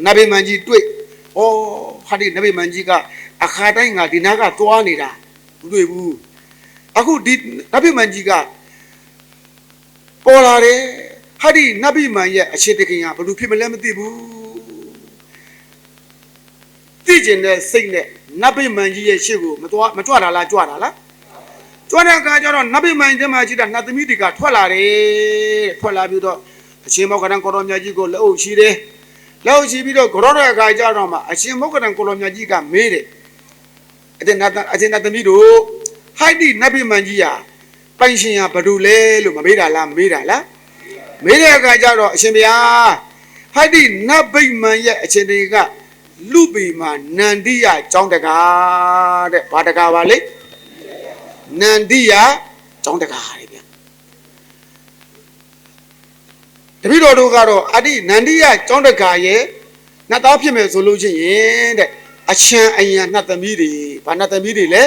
နတ်ဗိမာန်ကြီးတွေ့ဩဟာဒီနတ်ဗိမာန်ကြီးကအခါတိုင်းငါဒီနားကသွားနေတာမတွေ့ဘူးအခုဒီနတ်ဗိမာန်ကြီးကပေါ်လာတယ်ဟာဒီနတ်ဗိမာန်ရဲ့အခြေတခင်ကဘယ်လိုဖြစ်မလဲမသိဘူးသိကျင်တဲ့စိတ်နဲ့နတ်ဗိမာန်ကြီးရဲ့ရှေ့ကိုမကြွတာလားကြွတာလားကြွတဲ့အခါကျတော့နတ်ဗိမာန်ထဲမှာရှိတဲ့နတ်သမီးတွေကထွက်လာတယ်ထွက်လာပြီးတော့အရှင်မောက္ကရံကိုရောမြတ်ကြီးကိုလက်အုပ်ရှိတယ်လက်အုပ်ရှိပြီးတော့ကြောတဲ့အခါကျတော့မှအရှင်မောက္ကရံကိုရောမြတ်ကြီးကမေးတယ်အရှင်နတ်သမီးတို့ဟိုက်ဒီနတ်ဗိမာန်ကြီးဟာပိုင်ရှင်ဟာဘာလို့လဲလို့မမေးတာလားမေးတာလားမေးတဲ့အခါကျတော့အရှင်ဘုရားဟိုက်ဒီနတ်ဗိမာန်ရဲ့အရှင်တွေကလူပေမှာနန္ဒီယကျောင်းတကားတဲ့ဘာတကားပါလဲနန္ဒီယကျောင်းတကားတဲ့ဗျတပည့်တော်တို့ကတော့အဒီနန္ဒီယကျောင်းတကားရဲ့နတ်သားဖြစ်မယ်ဆိုလို့ချင်းရင်တဲ့အချမ်းအယံနတ်သမီးတွေဘာနတ်သမီးတွေလဲ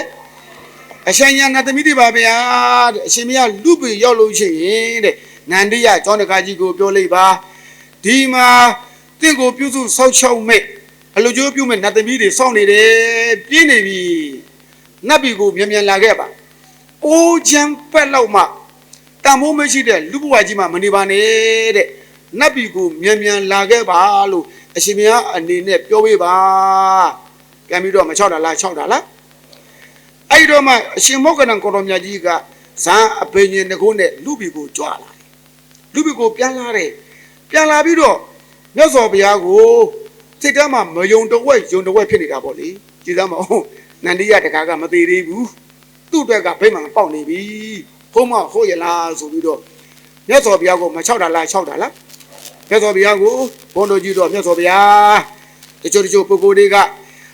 အချမ်းအယံနတ်သမီးတွေပါဗျာတဲ့အရှင်မရလူပေရောက်လို့ချင်းရင်တဲ့နန္ဒီယကျောင်းတကားကြီးကိုပြောလိုက်ပါဒီမှာတင့်ကိုပြုစုဆောက်ရှောက်မဲ့အလိုကျိုးပြုမဲ့နတ်သမီးတွေစောင့်နေတယ်ပြင်းနေပြီနတ်ပြည်ကိုမြန်မြန်လာခဲ့ပါအိုးချမ်းပက်လောက်မှတန်ဖိုးမရှိတဲ့လူဘဝကြီးမှာမနေပါနဲ့တဲ့နတ်ပြည်ကိုမြန်မြန်လာခဲ့ပါလို့အရှင်မင်းအနေနဲ့ပြောပေးပါပြန်ပြီးတော့မချောက်တာလားချောက်တာလားအဲ့တော့မှအရှင်မောက္ကရံကိုရောမြတ်ကြီးကဇာအပိညေငကိုးနဲ့လူပြည်ကိုကြွလာတယ်လူပြည်ကိုပြန်လာတယ်ပြန်လာပြီးတော့မြတ်စွာဘုရားကိုစိတ်ထဲမှာမယုံတဝက်ယုံတဝက်ဖြစ်နေတာပေါ့လေကြည်သားမအောင်နန္ဒီယတကားကမသေးသေးဘူးသူ့အတွက်ကဗိမာန်ပေါက်နေပြီဟုတ်မဟုတ်ရလားဆိုပြီးတော့မြတ်စွာဘုရားကိုမချောက်တာလားချောက်တာလားမြတ်စွာဘုရားကိုဘုန်းတော်ကြီးတော့မြတ်စွာဘုရားတချို့ပုဂ္ဂိုလ်တွေက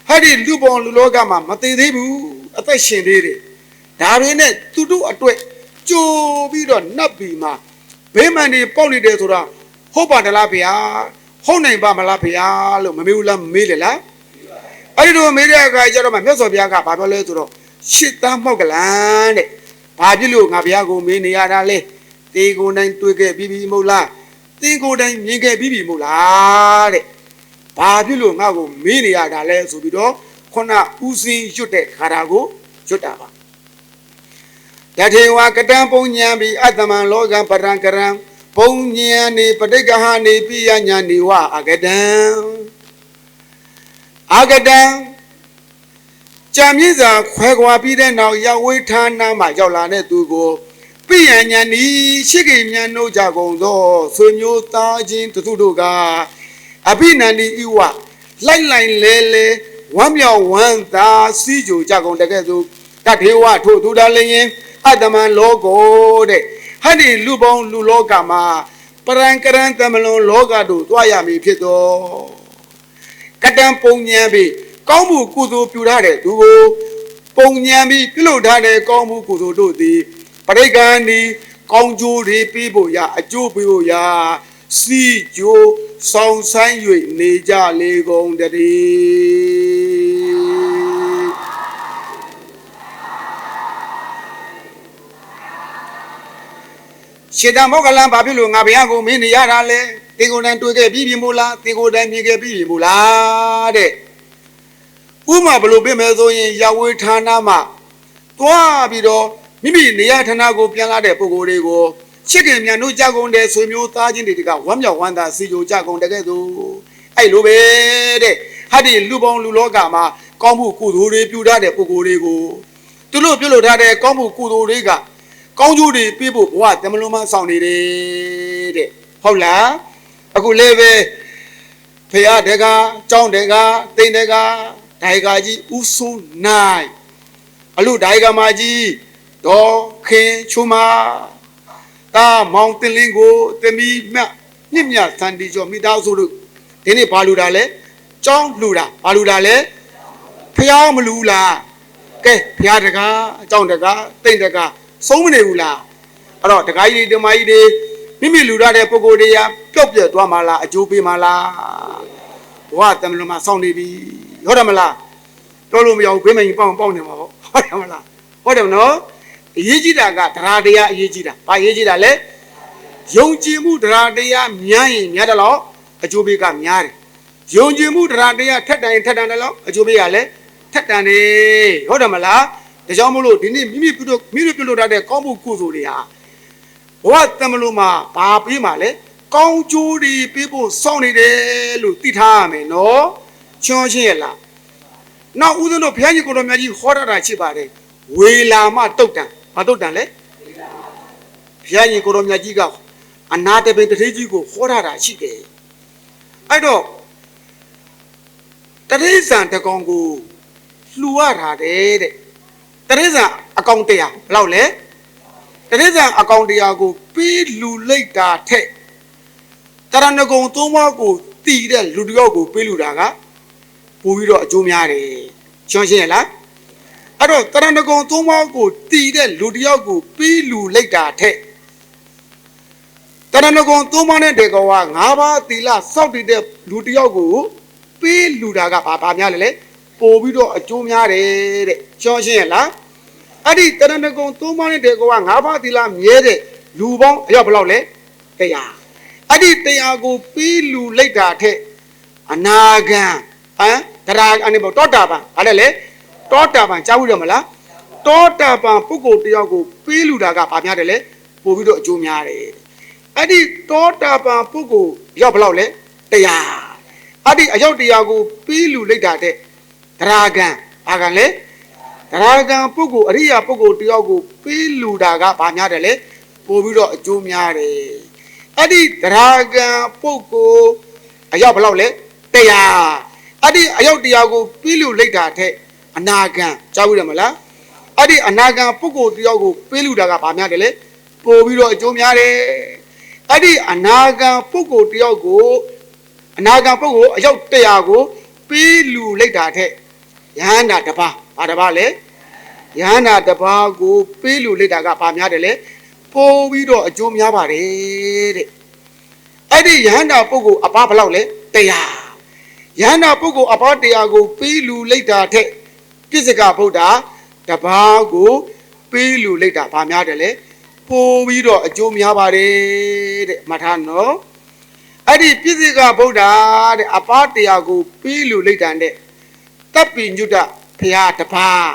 ဟာဒီလူပေါ်လူလောကမှာမသေးသေးဘူးအသက်ရှင်သေးတယ်ဒါရင်းနဲ့သူတို့အတွက်ကြိုပြီးတော့နတ်ပြည်မှာဗိမာန်တွေပေါက်နေတယ်ဆိုတာဟုတ်ပါတလားဗျာဟုတ်နိုင်ပါမလားဗျာလို့မမေးဘူးလားမေးလေလားအဲ့ဒီလိုမေးတဲ့အခါကျတော့မှမြတ်စွာဘုရားကဘာပြောလဲဆိုတော့ရှစ်သားမောက်ကလန်တဲ့ဘာဖြစ်လို့ငါဘုရားကိုမေးနေရတာလဲတေကိုယ်တိုင်တွေ့ခဲ့ပြီးပြီမဟုတ်လားတင်းကိုယ်တိုင်မြင်ခဲ့ပြီးပြီမဟုတ်လားတဲ့ဘာဖြစ်လို့ငါ့ကိုမေးနေရတာလဲဆိုပြီးတော့ခုနဦးစင်းရွတ်တဲ့ခါတာကိုရွတ်တာပါ တထေဝကတံပုံညာပိအတ္တမံလောကံပရံကရံပုံညာနေပဋိက္ခဟနေပိယညာနေဝအကတံအာဂတံကြံမြင့်စွာခွဲခွာပြီးတဲ့နောက်ရောက်ဝေးဌာနမှာရောက်လာတဲ့သူကိုပိယညာနီရှိခိမြန်တို့ကြကုန်သောဆွေမျိုးသားချင်းတို့ကအဘိနန္ဒီဤဝလိုက်လဲလဲဝမ်းမြောက်ဝမ်းသာစီးကြကြကုန်တကဲ့သို့တထေဝထို့သူတော်လည်းရင်အတ္တမံလောကောတဲ့ဟဲ့ဒီလူပေါင်းလူလောကမှာပရံကရံတမလွန်လောကတို့တွားရမည်ဖြစ်သောကတံပုံညာပြီကောင်းမှုကုသိုလ်ပြုထားတဲ့သူကိုပုံညာပြီးပြုလုပ်ထားတဲ့ကောင်းမှုကုသိုလ်တို့သည်ပရိက္ခဏီကောင်းကျိုးတွေပေးဖို့ရအကျိုးပေးဖို့ရစီကျိုးဆောင်ဆိုင်၍နေကြလေကုန်တည်းရှေတံမောကလံဘာဖြစ်လို့ငါဘုရားကိုမင်းနေရတာလဲတေကိုယ်တိုင်တွေ့ခဲ့ပြီးပြီမို့လားတေကိုယ်တိုင်မြင်ခဲ့ပြီးပြီမို့လားတဲ့ဥမာဘလို့ပြင်မယ်ဆိုရင်ရဝေဌာနမှာသွားပြီးတော့မိမိနေရဌာနကိုပြန်လာတဲ့ပုဂ္ဂိုလ်တွေကိုချစ်ခင်မြန်တို့ကြကုန်တဲ့ဆွေမျိုးသားချင်းတွေကဝမ်းမြောက်ဝမ်းသာစီကြိုကြကုန်တကဲ့သို့အဲ့လိုပဲတဲ့ဟာဒီလူပေါင်းလူလောကမှာကောင်းမှုကုသိုလ်တွေပြုထားတဲ့ပုဂ္ဂိုလ်တွေကိုသူတို့ပြုလုပ်ထားတဲ့ကောင်းမှုကုသိုလ်တွေကကောင်းကျိုးတွေပေးဖို့ဘဝတမလုံးမဆောင်နေတယ်တဲ့ဟုတ်လားအခုလည်းပဲဖေရတကကြောင်းတကတိန်တကဒိုင်ကာကြီးဥဆိုးနိုင်အလူဒိုင်ကာမကြီးဒေါ်ခင်ချူမာတာမောင်တင်လင်းကိုတမီမြညစ်မြစန္ဒီကျော်မိသားစုတို့ဒီနေ့ဘာလူတာလဲကြောင်းလူတာဘာလူတာလဲဖျားမလူလားကဲဖျားတကားအကြောင်းတကားတိတ်တကားဆုံးမနေဘူးလားအဲ့တော့တကားကြီးတွေဓမ္မကြီးတွေမိမိလူရတဲ့ပုဂ္ဂိုလ်တွေကပျော့ပြက်သွားမှလားအကျိုးပေးမှလားဘဝတမလွန်မှာစောင့်နေပြီဟုတ်တယ်မလားတော်လို့မရဘူးဘေးမကြီးပေါင်းနေမှာပေါ့ဟုတ်တယ်မလားဟုတ်တယ်နော်အရေးကြီးတာကတရားတရားအရေးကြီးတာဘာအရေးကြီးတာလဲယုံကြည်မှုတရားတရားများရင်များတယ်လို့အကျိုးပေးကများတယ်ယုံကြည်မှုတရားတရားထက်တန်တယ်လို့အကျိုးပေးရလဲထက်တန်တယ်ဟုတ်တယ်မလားဒါကြောင့်မို့လို့ဒီနေ့မိမိပြုလုပ်ထားတဲ့ကောင်းမှုကုသိုလ်တွေဟာဘဝတမလို့မှာဘာပေးမှလဲကောင်းကျိုးတွေပေးဖို့စောင့်နေတယ်လို့သိထားရမယ်နော်ချွန်ချင်းရလားနောက်ဦးဇင်းတို့ဘုရားကြီးကိုတော်မြတ်ကြီးဟောတာရှိပါတယ်ဝေလာမတုတ်တန်ဘာတုတ်တန်လဲဘုရားကြီးကိုတော်မြတ်ကြီးကအနာတပင်တထေးကြီးကိုဟောတာရှိတယ်အဲ့တော့တထေးဆန်တကောင်ကိုလှူရတာတဲ့တထေးဆန်အကောင်100ဘယ်လောက်လဲတထေးဆန်အကောင်100ကိုပြီးလှူလိုက်တာထက်တရဏဂုံ3ပါးကိုတည်တဲ့လူတယောက်ကိုပေးလူတာကပို့ပြီးတော့အကျိုးများတယ်ရှင်းရှင်းရလားအဲ့တော့တရဏဂုံ3ပါးကိုတည်တဲ့လူတယောက်ကိုပေးလူလိုက်တာထက်တရဏဂုံ3ပါးနဲ့တေကောက5ပါးသီလစောင့်တည်တဲ့လူတယောက်ကိုပေးလူတာကဘာများလဲပို့ပြီးတော့အကျိုးများတယ်တဲ့ရှင်းရှင်းရလားအဲ့ဒီတရဏဂုံ3ပါးနဲ့တေကောက5ပါးသီလမြဲတဲ့လူပေါင်းအယောက်ဘယ်လောက်လဲ100အဲ့ဒီ100ကိုပေးလူလိုက်တာထက်အနာဂံတရားအနေပေါ်တောတာပံအဲ့ဒါလေတောတာပံကြားဘူးတယ်မလားတောတာပံပုဂ္ဂိုလ်တယောက်ကိုပေးလူတာကဘာများတယ်လဲပို့ပြီးတော့အကျိုးများတယ်အဲ့ဒီတောတာပံပုဂ္ဂိုလ်ရောက်ဘယ်လောက်လဲ100အဲ့ဒီအယောက်100ကိုပေးလူလိုက်တာတဲ့တရားကံဘာကံလဲတရားကံပုဂ္ဂိုလ်အရိယာပုဂ္ဂိုလ်တယောက်ကိုပေးလူတာကဘာများတယ်လဲပို့ပြီးတော့အကျိုးများတယ်အဲ့ဒီတရားကံပုဂ္ဂိုလ်အယောက်ဘယ်လောက်လဲ100အဲ့ဒီအယောက်100ကိုပြီးလူလိုက်တာတဲ့ အနာဂံကြားဘူးတယ်မလားအဲ့ဒီအနာဂံပုဂ္ဂိုလ်တယောက်ကိုပေးလူတာကဗာများတယ်လေပို့ပြီးတော့အကျိုးများတယ်အဲ့ဒီအနာဂံပုဂ္ဂိုလ်တယောက်ကိုအနာဂံပုဂ္ဂိုလ်အယောက်100ကိုပေးလူလိုက်တာတဲ့ယဟန္တာတစ်ပါးဘာတစ်ပါးလဲယဟန္တာတစ်ပါးကိုပေးလူလိုက်တာကဗာများတယ်လေပို့ပြီးတော့အကျိုးများပါတယ်တဲ့အဲ့ဒီယဟန္တာပုဂ္ဂိုလ်အပားဘယ်လောက်လဲ100ယဟန္တာပုဂ္ဂိုလ်အပား100ကိုပေးလူလိုက်တာတဲ့ပြစ္ဆကဗုဒ္ဓတပါးကိုပေးလူလိုက်တာဗာများတယ်လေပို့ပြီးတော့အကျိုးများပါတယ်တဲ့မှတ်ထားနော်အဲ့ဒီပြစ္ဆကဗုဒ္ဓတဲ့အပား100ကိုပေးလူလိုက်တာတဲ့တပ်ပိညုတဖရာတပါး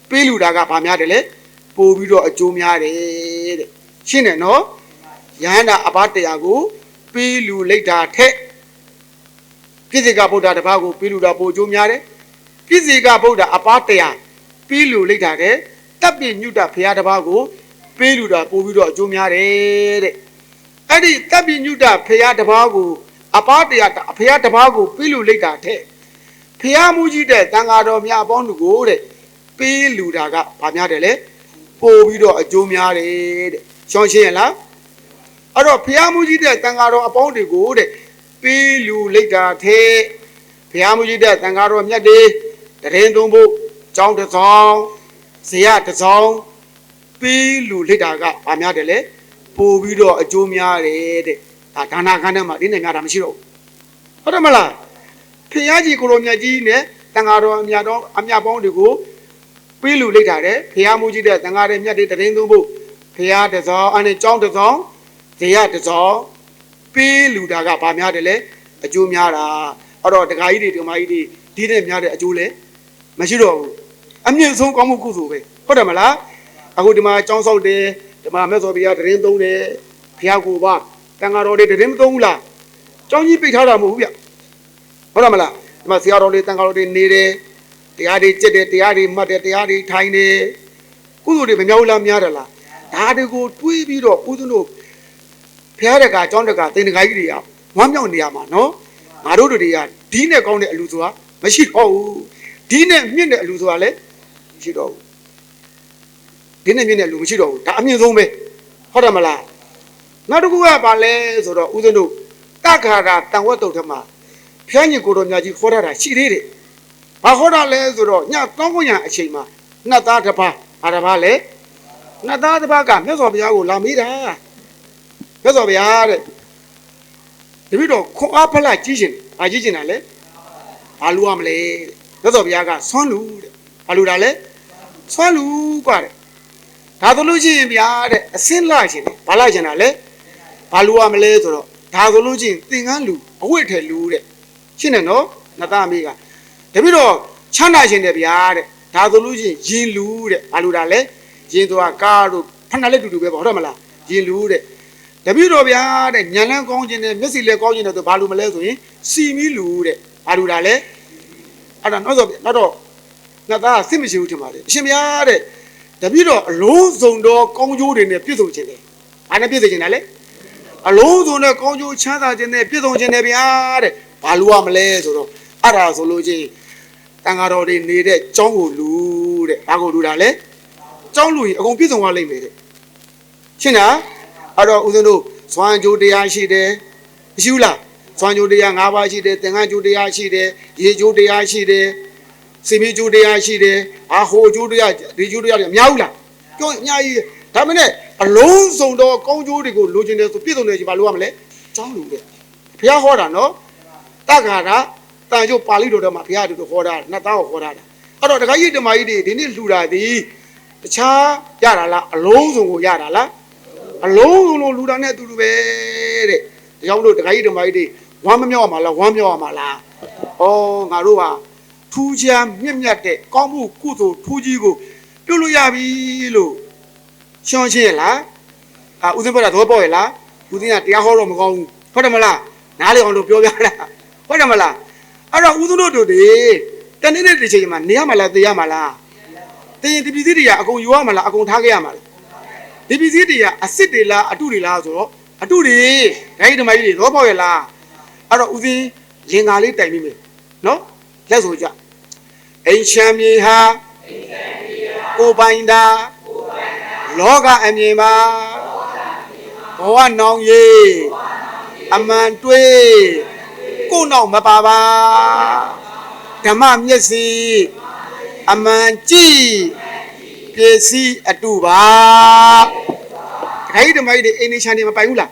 ပေးလူတာကဗာများတယ်လေ ပို့ပြီးတော့အကျိုးများတယ်တဲ့ရှင်းတယ်နော်ယဟန္တာအဘတရားကိုပေးလူလိုက်တာထက်ပြည့်စေကဗုဒ္ဓတပါးကိုပေးလူတာပို့အကျိုးများတယ်ပြည့်စေကဗုဒ္ဓအဘတရားပေးလူလိုက်တာတဲ့တပ်ပြညုတဘုရားတပါးကိုပေးလူတာပို့ပြီးတော့အကျိုးများတယ်တဲ့အဲ့ဒီတပ်ပြညုတဘုရားတပါးကိုအဘတရားဘုရားတပါးကိုပေးလူလိုက်တာထက်ဘုရားမူကြီးတဲ့တန်ဃာတော်များအပေါင်းတို့ကိုတဲ့ပေးလူတာကဘာများတယ်လဲပို့ပြီးတော့အကျိုးများတယ်တဲ့ရှင်းရှင်းရလားအဲ့တော့ဘုရားမူကြီးတဲ့တန်ဃာတော်အပေါင်းတွေကိုတဲ့ပေးလူလိုက်တာထဲဘုရားမူကြီးတဲ့တန်ဃာတော်မြတ်တွေတရင်သုံးဖို့ကျောင်းတစ်ဆောင်ဇေယတစ်ဆောင်ပေးလူလိုက်တာကဘာများတယ်လဲပို့ပြီးတော့အကျိုးများတယ်တဲ့ဒါနာခန်းထဲမှာဒီနေ့များတာမရှိတော့ဘူးဟုတ်တယ်မလားဖျားကြီးကိုလိုမြတ်ကြီးနဲ့တန်ဃာတော်အမြတ်ပေါင်းတွေကိုပေးလူလိုက်တာတဲ့ဖျားမူကြီးတဲ့တန်ဃာတွေမြတ်တွေတရင်သုံးဖို့ဖျားတစ်ဆောင်အဲ့ကျောင်းတစ်ဆောင်ဇေယတစ်ဆောင်ပေးလူတာကဘာများတယ်လဲအကျိုးများတာအဲ့တော့ဒကာကြီးတွေဒကာမကြီးတွေဒီနဲ့များတဲ့အကျိုးလဲမရှိတော့ဘူးအမြင့်ဆုံးကောင်းမှုကုသိုလ်ပဲဟုတ်တယ်မလားအခုဒီမှာကျောင်းဆောက်တယ်ဒီမှာမြတ်စွာဘုရားတရင်သုံးတယ်ဖျားကိုပါတန်ဃာတော်တွေတရင်မသုံးဘူးလားကျောင်းကြီးပိတ်ထားတာမဟုတ်ဘူးဗျဟုတ်တယ်မလားဒီမှာဆရာတော်တွေတန်ဃာတော်တွေနေတယ်တရားတွေကျက်တယ်တရားတွေမှတ်တယ်တရားတွေထိုင်တယ်ကုသိုလ်တွေမများဘူးလားများတယ်လားဒါတွေကိုတွေးပြီးတော့ဦးဇင်းတို့ဖျားတကာကျောင်းတကာတင်တကာကြီးတွေကဝမ်းမြောက်နေရမှာနော်ငါတို့တွေကဒီနဲ့ကောင်းတဲ့အလူဆိုတာမရှိတော့ဘူးဒီနဲ့မြင့်တဲ့အလူဆိုတာလည်းမရှိတော့ဘူးဒီနဲ့မြင့်တဲ့အလူမရှိတော့ဘူးဒါအမြင့်ဆုံးပဲဟုတ်တယ်မလားနောက်တစ်ခုကဘာလဲဆိုတော့ဦးဇင်းတို့တက္ခါရတန်ဝတ်တုတ်ထမှာဖျားညင်ကိုတော်မြတ်ကြီးခေါ်တာရှိသေးတယ်ဘာခေါ်တာလဲဆိုတော့ညတောင်းခွင့်ရအချိန်မှာနှတ်သားတစ်ပါးအားတစ်ပါးလဲနှတ်သားတစ်ပါးကမြတ်စွာဘုရားကိုလာမေးတာမြတ်စွာဘုရားတဲ့တပည့်တော်ခွန်အားဖလားကြီးရှင်ဘာကြီးရှင်တာလဲဘာလူရမလဲမြတ်စွာဘုရားကဆွမ်းလူတဲ့ဘာလူတာလဲဆွမ်းလူกว่าတဲ့ဒါဆိုလို့ရှိရင်ဗျာတဲ့အစင်းလာရှင်တယ်ဘာလာရှင်တာလဲဘာလူရမလဲဆိုတော့ဒါဆိုလို့ရှိရင်သင်္ကန်းလူအဝတ်ထဲလူတဲ့ရှင်းတယ်နော်နတ်သားအမေကတပည့်တော်ချမ်းသာရှင်တယ်ဗျာတဲ့ဒါဆိုလို့ရှိရင်ရင်လူတဲ့ဘာလူတာလဲရင်သွားကားတို့ဖဏလည်းတူတူပဲပေါ့ဟုတ်တယ်မလားရင်လူတဲ့တပည့်တော်ဗျာတဲ့ညံလန်းကောင်းခြင်းနဲ့မျက်စိလည်းကောင်းခြင်းနဲ့ဆိုဘာလို့မလဲဆိုရင်စီမီလူတဲ့ဘာလို့တာလဲအဲ့ဒါနောက်တော့ငါသားစစ်မရှိဘူးထင်ပါလေအရှင်ဗျာတဲ့တပည့်တော်အလုံးစုံသောကောင်းကျိုးတွေနဲ့ပြည့်စုံခြင်းတယ်ဘာနဲ့ပြည့်စုံခြင်းလဲအလုံးစုံတဲ့ကောင်းကျိုးချမ်းသာခြင်းနဲ့ပြည့်စုံခြင်းတယ်ဗျာတဲ့ဘာလို့ရမလဲဆိုတော့အဲ့ဒါဆိုလို့ချင်းတန်ဃာတော်တွေနေတဲ့ကျောင်းကိုလူတဲ့ဘာကိုလူတာလဲကျောင်းလူကြီးအကုန်ပြည့်စုံသွားလိမ့်မယ်တဲ့ရှင်းလားအဲ့တော့ဦးဇင်းတို့ဇွမ်းကြိုးတရားရှိတယ်မရှိဘူးလားဇွမ်းကြိုးတရား၅ပါးရှိတယ်သင်္ကန်းကြိုးတရားရှိတယ်ရေကြိုးတရားရှိတယ်စီမီကြိုးတရားရှိတယ်အာဟိုကြိုးတရားဒီကြိုးတရားတွေအများဘူးလားပြောအများကြီးဒါမနဲ့အလုံးစုံသောကောင်းကျိုးတွေကိုလိုချင်တယ်ဆိုပြည့်စုံတယ်ရှင်ဘာလို့ရမလဲကျောင်းလူတဲ့ဘုရားဟောတာနော်တက္ကရာတန်ကျိုးပါဠိတော်ထဲမှာဘုရားတို့ဟောတာနှစ်သားကိုဟောတာအဲ့တော့ဒကာကြီးဓမ္မကြီးတွေဒီနေ့လှူတာဒီတခြားရတာလားအလုံးစုံကိုရတာလားအလုံးစုံလို့လူတာနဲ့အတူတူပဲတဲ့ဒါကြောင့်လို့ဒကာကြီးဓမ္မကြီးတွေဝမ်းမမြောက်မှာလားဝမ်းမြောက်မှာလားဩငါတို့ဟာထူးခြားမြင့်မြတ်တဲ့ကောင်းမှုကုသိုလ်ထူးကြီးကိုပြုလို့ရပြီလို့ရှင်းရှင်းလားဦးစင်းဘက်ကသဘောပေါက်ရဲ့လားဦးစင်းကတရားဟောတော့မကောင်းဘူးဟုတ်တယ်မလားနားလေအောင်လို့ပြောပြတာဟုတ်တယ်မလားအဲ့တော့ဦးစင်းတို့တွေတနေ့နေ့တစ်ချိန်မှာနေရမှာလားသိရမှာလားသိရင်ဒီပစ္စည်းတွေကအကုန်ယူရမှာလားအကုန်ထားခဲ့ရမှာလားဒီပစ္စည်းတွေကအစစ်တွေလားအတုတွေလားဆိုတော့အတုတွေဒိုင်းဓမ္မကြီးတွေသဘောပေါက်ရဲ့လားအဲ့တော့ဦးစင်းလင်္ကာလေးတိုင်ပြီးမယ်နော်လက်ဆိုကြအိမ်ချမ်းမြေဟာကိုပိုင်တာလောကအမြင်မှာဘဝနောင်ရီအမှန်တွေးကိုနောက်မပါပါဓမ္မမျက်စိအမှန်ကြည့်ပစ္စည်းအတုပါခိုင်းဓမ္မကြီးတွေအိမ်နေချမ်းနေမပိုင်ဘူးလား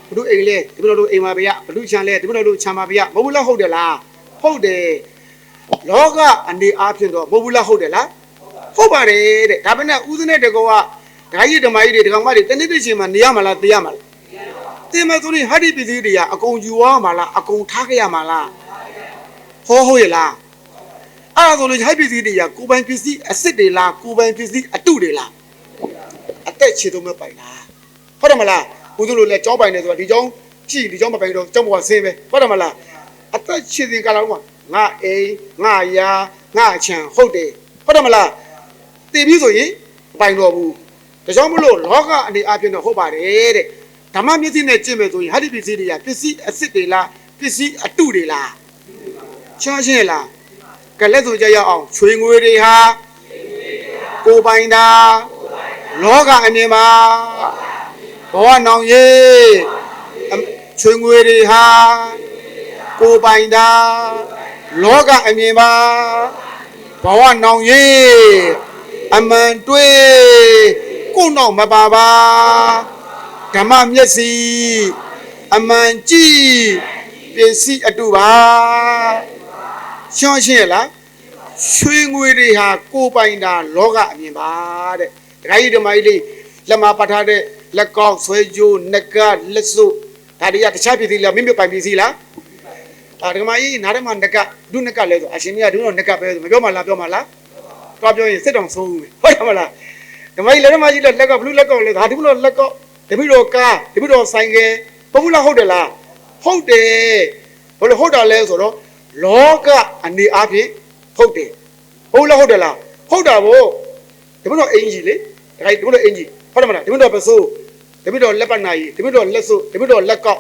ဘုတို့အိမ်လဲဒီဘလိုလိုအိမ်မှာဗျာဘလူချမ်းလဲဒီဘလိုလိုချမ်းပါဗျာမဟုတ်ဘူးလားဟုတ်တယ်လားဟုတ်တယ်လောကအနေအားဖြင့်တော့မဟုတ်ဘူးလားဟုတ်တယ်လားဟုတ်ပါတယ်တဲ့ဒါပေမဲ့ဦးစင်းတဲ့တကောကဒကာကြီးဓမ္မကြီးတွေဒကာမတွေတနေ့တစ်ချိန်မှာနေရမှာလားသိရမှာလားသိမယ်ဆိုရင်ဟာဒီပစ္စည်းတွေကအကုန်ယူရမှာလားအကုန်ထားခဲ့ရမှာလားဟုတ်ရဲ့လားအဲ့ဒါဆိုလို့ဟာဒီပစ္စည်းတွေကကိုပိုင်ပစ္စည်းအစ်စ်တွေလားကိုပိုင်ပစ္စည်းအတု တွေလားအသက်ခြေသုံးမဲ့ပိုင်လားဟုတ်တယ်မလားဦးဇင်းတို့လည်းကြောင်းပိုင်နေဆိုတာဒီကြောင်းကြည့်ဒီကြောင်းမပိုင်တော့ကြောင်းပေါ်ဆင်းပဲဟုတ်တယ်မလားအသက်ခြေစဉ်ကလာတော့ငါအိမ်ငါယာငါချံဟုတ်တယ်ဟုတ်တယ်မလားတည်ပြီးဆိုရင်ပိုင်တော်ဘူးဒါကြောင့်မလို့လောကအနေအချင်းတော့ဟုတ်ပါတယ်တဲ့ဓမ္မမျက်စိနဲ့ကြည့်မယ်ဆိုရင်ဟာဒီပစ္စည်းတွေကပစ္စည်းအစစ်တွေလားပစ္စည်းအတုတွေလားချမ်းရှင်းလားကလက်ဆိုကြရအောင်ချွေငွေတွေဟာကိုပိုင်တာလောကအမြင်မှာဘဝနောင်ရေးချွေငွေတွေဟာကိုပိုင်တာလောကအမြင်မှာဘဝနောင်ရေးအမှန်တွေ့ကိုနောက်မပါပါဓမ္မမျက်စိအမှန်ကြည့်ပစ္စည်းအတုပါရှင်းရှင်းလားရွှေငွေတွေဟာကိုပိုင်တာလောကအမြင်ပါတဲ့ဒကာကြီးဓမ္မကြီးလေးလက်မပတ်ထားတဲ့လက်ကောက်ဆွဲကြိုးနဂတ်လက်စုပ်ဒါတွေကတခြားပစ္စည်းလားမိမိပိုင်ပစ္စည်းလားဒါဓမ္မကြီးနားထဲမှာနဂတ်ဒုနဂတ်လဲဆိုအရှင်ကြီးကဒုတော့နဂတ်ပဲဆိုမပြောမှလားပြောမှလားတော့ပြောရင်စစ်တောင်ဆုံးမယ်ဟုတ်တယ်မလားဓမ္မကြီးလက်မကြီးလက်ကဘလူးလက်ကောက်လဲဒါဒီဘလို့လက်ကောက်ဒီဘလို့ကားဒီဘလို့ဆိုင်ကယ်ဘဘူးလားဟုတ်တယ်လားဟုတ်တယ်ဘလို့ဟုတ်တာလဲဆိုတော့လောကအနေအချင်းဟုတ်တယ်ဟုတ်လားဟုတ်တယ်လားဟုတ်တာဗောဒီဘလို့အင်ကြီးလေဒါခိုင်ဒီဘလို့အင်ကြီးဟုတ်တယ်မလားဒီဘလို့ပစိုးဒီဘလို့လက်ပတ်နာကြီးဒီဘလို့လက်စုပ်ဒီဘလို့လက်ကောက်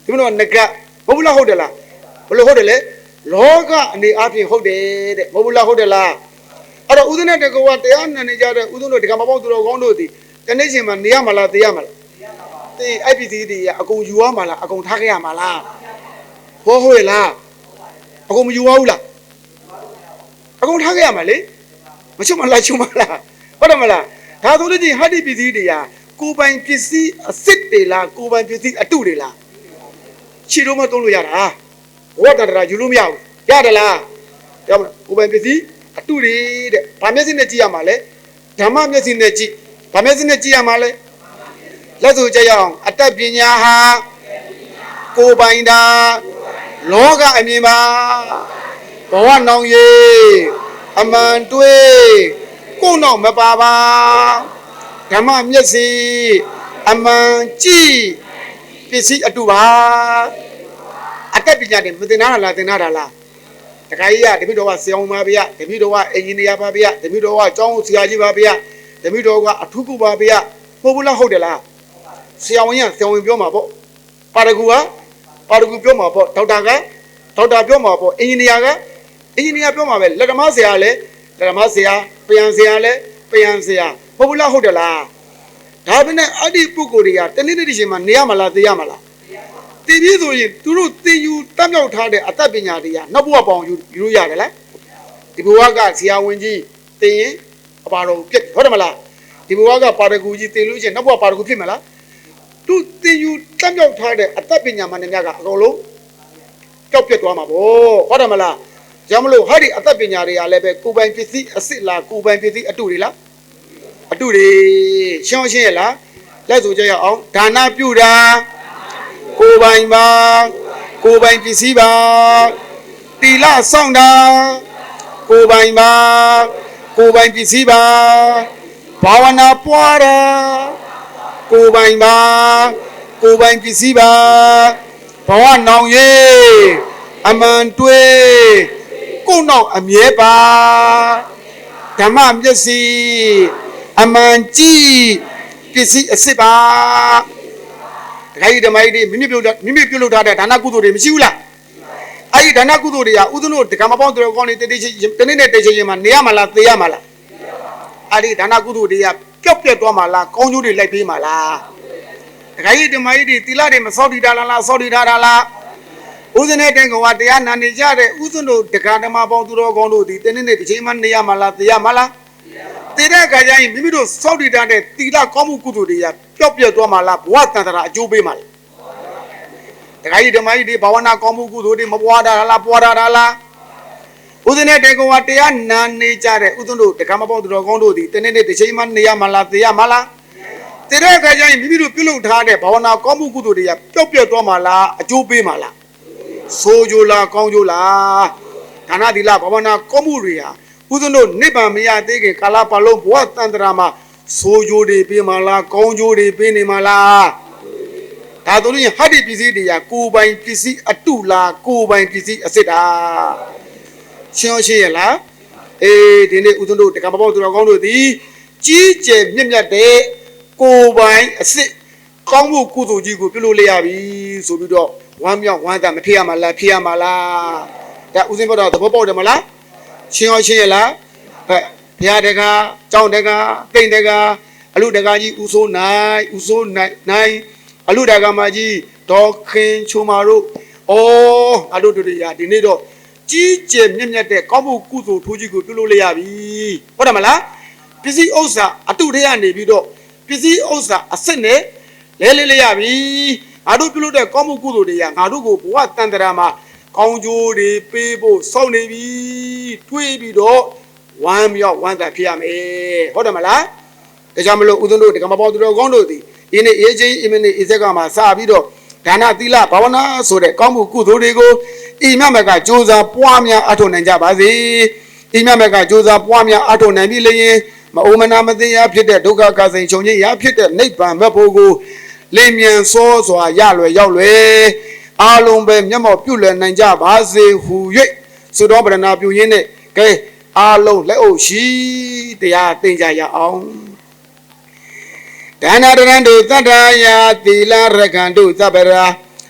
ဒီဘလို့နဂတ်ဘဘူးလားဟုတ်တယ်လားဘလို့ဟုတ်တယ်လေလောကအနေအချင်းဟုတ်တယ်တဲ့ဘဘူးလားဟုတ်တယ်လားအဲ့တော့ဥဒုနဲ့တကောတရားနာနေကြတဲ့ဥဒုတို့ဒီကမပေါ့သူတော်ကောင်းတို့ဒီတနေ့ချင်းမှာနေရမလားသိရမလားသိအဲ့ပစ္စည်းတွေအကုန်ယူရမှာလားအကုန်ထားခဲ့ရမှာလားဟောဟုတ်လားအကုန်မယူရဘူးလားအကုန်ထားခဲ့ရမှာလေမချွတ်မလားချွတ်မလားဟုတ်တယ်မလားဒါဆိုလို့ချင်းဟာဒီပစ္စည်းတွေကကိုပိုင်ပစ္စည်းအစ်စ်တွေလားကိုပိုင်ပစ္စည်းအတုတွေလားခြေတော့မတုံးလို့ရတာဝတ်တရာယူလို့မရဘူးရတယ်လားဒါမှကိုပိုင်ပစ္စည်းအတုတွေတဲ့ဗာမျက်စိနဲ့ကြည့်ရမှာလဲဓမ္မမျက်စိနဲ့ကြည့်ဗာမျက်စိနဲ့ကြည့်ရမှာလဲလက်ဆိုကြရအောင်အတ္တပညာဟာကိုပိုင်တာလောကအမြင်ပါဘဝနောင်ရေးအမှန်တွေ့ကိုနောက်မပါပါဓမ္မမျက်စိအမှန်ကြည့်ပစ္စည်းအတုပါအတ္တပညာတွေမသိနာလားသိနာတာလားတခါကြီးကတပိတော်ကဆရာဝန်ပါဗျာတပိတော်ကအင်ဂျင်နီယာပါဗျာတပိတော်ကအကျောင်းဆရာကြီးပါဗျာတပိတော်ကအထုကုပါဗျာဟုတ်ဘူးလားဟုတ်တယ်လားဆရာဝန်ကဆရာဝန်ပြောမှာပေါ့ပါရဂူကပါရဂူပြောမှာပေါ့ဒေါက်တာကဒေါက်တာပြောမှာပေါ့အင်ဂျင်နီယာကအင်ဂျင်နီယာပြောမှာပဲလက်ဓမ္မဆရာလည်းလက်ဓမ္မဆရာပယံဆရာလည်းပယံဆရာဟုတ်ဘူးလားဟုတ်တယ်လားဒါပဲနဲ့အဲ့ဒီပုဂ္ဂိုလ်တွေကတနေ့နေ့ချင်းမှာနေရမလားသိရမလားသိပြီးဆိုရင်သူတို့သင်ယူတတ်မြောက်ထားတဲ့အတ္တပညာတွေကနောက်ဘဝပေါင်းယူလို့ရတယ်လားဒီဘဝကဆရာဝန်ကြီးသင်ရင်အပါတော်ပြည့်ဟုတ်တယ်မလားဒီဘဝကပါရဂူကြီးသင်လို့ချင်းနောက်ဘဝပါရဂူဖြစ်မလားသူသင်ယူတတ်မြောက်ထားတဲ့အတ္တပညာမှန်တဲ့များကအကုန်လုံးကြောက်ပြတ်သွားမှာပေါ့ဟုတ်တယ်မလားကြောင့်မလို့ဟာဒီအတ္တပညာတွေကလည်းပဲကိုယ်ပိုင်ပစ္စည်းအစ်စ်လားကိုယ်ပိုင်ပစ္စည်းအတုတွေလားအတုတွေရှင်းရှင်းရလားလက်ဆိုကြရအောင်ဒါနပြုတာကိုယ်ပိုင်ပါကိုယ်ပိုင်ပစ္စည်းပါတီလဆောင်တာကိုယ်ပိုင်ပါကိုယ်ပိုင်ပစ္စည်းပါဘာဝနာပွားတာကိုယ်ပိုင်ပါကိုယ်ပိုင်ပစ္စည်းပါဘဝနောင်ရေးအမှန်တွေ့ကိုယ်နောက်အမြဲပါဓမ္မမျက်စိအမှန်ကြည့်ပစ္စည်းအစစ်ပါတခါကြီးဓမ္မကြီးမိမိပြုလုပ်ထားတဲ့ဒါနကုသိုလ်တွေမရှိဘူးလားအဲ့ဒီဒါနကုသိုလ်တွေကဥဒ္ဒလို့ဒကမပေါင်းတော်ကောင်းနေတနေ့နဲ့တချိန်မှာနေရမလားသေရမလားအဲ့ဒီဒါနကုသိုလ်တွေကပျောက်ပြတ်သွားမှာလားကောင်းကျိုးတွေလိုက်ပေးမှာလားတခါကြီးဓမ္မကြီးသီလတွေမစောတည်တာလားစောတည်ထားတာလားဥစဉ်တဲ့တိုင်ကတရားနာနေကြတဲ့ဥစဉ်တို့ဒကာဓမ္မပေါင်းသူတော်ကောင်းတို့ဒီတနေ့နဲ့တစ်ချိန်မှနေရမှာလားသေရမှာလားသေတဲ့အခါကျရင်မိမိတို့စောင့်တည်တဲ့သီလကောင်းမှုကုသိုလ်တွေကပျောက်ပြတ်သွားမှာလားဘဝတန်တရာအကျိုးပေးမှာလားတခါကြီးဓမ္မကြီးဒီဘာဝနာကောင်းမှုကုသိုလ်တွေမပွားတာလားပွားတာလားဥစဉ်တဲ့တိုင်ကတရားနာနေကြတဲ့ဥစဉ်တို့ဒကာမပေါင်းသူတော်ကောင်းတို့ဒီတနေ့နဲ့တစ်ချိန်မှနေရမှာလားသေရမှာလားသေတဲ့အခါကျရင်မိမိတို့ပြုလုပ်ထားတဲ့ဘာဝနာကောင်းမှုကုသိုလ်တွေကပျောက်ပြတ်သွားမှာလားအကျိုးပေးမှာလားဆိုးကြလားကောင်းကြလားဒါနသီလဘာဝနာကောင်းမှုတွေဟာဥစဉ်တို့နိဗ္ဗာန်မရသေးခင်ကာလပတ်လုံးဘဝတန်တရာမှာ ဆိုးကြိုးတွေပေးမလားကောင်းကြိုးတွေပေးနေမလားဒါတို့ရင်ဟာဒီပစ္စည်းတွေကကိုယ်ပိုင်ပစ္စည်းအတုလားကိုယ်ပိုင်ပစ္စည်းအစ်စ်တာရှင်းရှင်းရလားအေးဒီနေ့ဦးဇင်းတို့တက္ကမပေါ့သူတော်ကောင်းတို့သည်ကြီးကျယ်မြင့်မြတ်တဲ့ကိုယ်ပိုင်အစ်စ်ကောင်းမှုကုသိုလ်ကြီးကိုပြုလုပ်လိုက်ရပြီဆိုပြီးတော့ဝမ်းမြောက်ဝမ်းသာမဖြစ်ရမှာလားဖြစ်ရမှာလားဒါဦးဇင်းဘုရားသဘောပေါက်တယ်မလားရှင်းရလားဘုရားတက္ကကျောင်းတက္ကတိန်တက္ကအလူတက္ကကြီးဦးစိုးနိုင်အလူတက္ကမကြီးဒေါ်ခင်ချိုမာတို့အလူတို့ရဒီနေ့တော့ကြီးကျယ်မြင့်မြတ်တဲ့ကောင်းမှုကုသိုလ်ထိုးကြီးကိုပြုလုပ်လိုက်ရပြီဟုတ်တယ်မလားပစ္စည်းဥစ္စာအတုထဲကနေပြီးတော့ပစ္စည်းဥစ္စာအစစ်နဲ့လဲလေးရပြီငါတို့ပြုလုပ်တဲ့ကောင်းမှုကုသိုလ်တွေကငါတို့ကိုဘဝတန်တရာမှာကောင်းကျိုးတွေပေးဖို့စောင့်နေပြီတွေးပြီးတော့ဝမ်းမြောက်ဝမ်းသာဖြစ်ရမယ်ဟုတ်တယ်မလားဒါကြောင့်မလို့ဦးဇင်းတို့ဒီကမ္ဘာပေါ်သူတော်ကောင်းတို့ဒီဒီနေ့အေးချင်းအမင်းနေအစက်ကမှာစပြီးတော့ဒါနသီလဘာဝနာဆိုတဲ့ကောင်းမှုကုသိုလ်တွေကိုအိမ်မက်ကကြိုးစားပွားများအထောက်နိုင်ကြပါစေအိမ်မက်ကကြိုးစားပွားများအထောက်နိုင်ပြီလျင်မအိုမနာမသိရဖြစ်တဲ့ဒုက္ခကစိန်ချုပ်ခြင်းရဖြစ်တဲ့နိဗ္ဗာန်မဲ့ဖို့ကိုလိမ်မြန်စောစွာရလွယ်ရောက်လွယ်အားလုံးပဲမျက်မှောက်ပြုလည်နိုင်ကြပါစေဟု၍သုတော်ပရဏာပြုရင်းနဲ့ကဲအားလုံးလက်အုပ်ရှိတရားသိကြရအောင်ဒါနရဏတုသတ္တယာသီလရကံတုသဗ္ဗရာ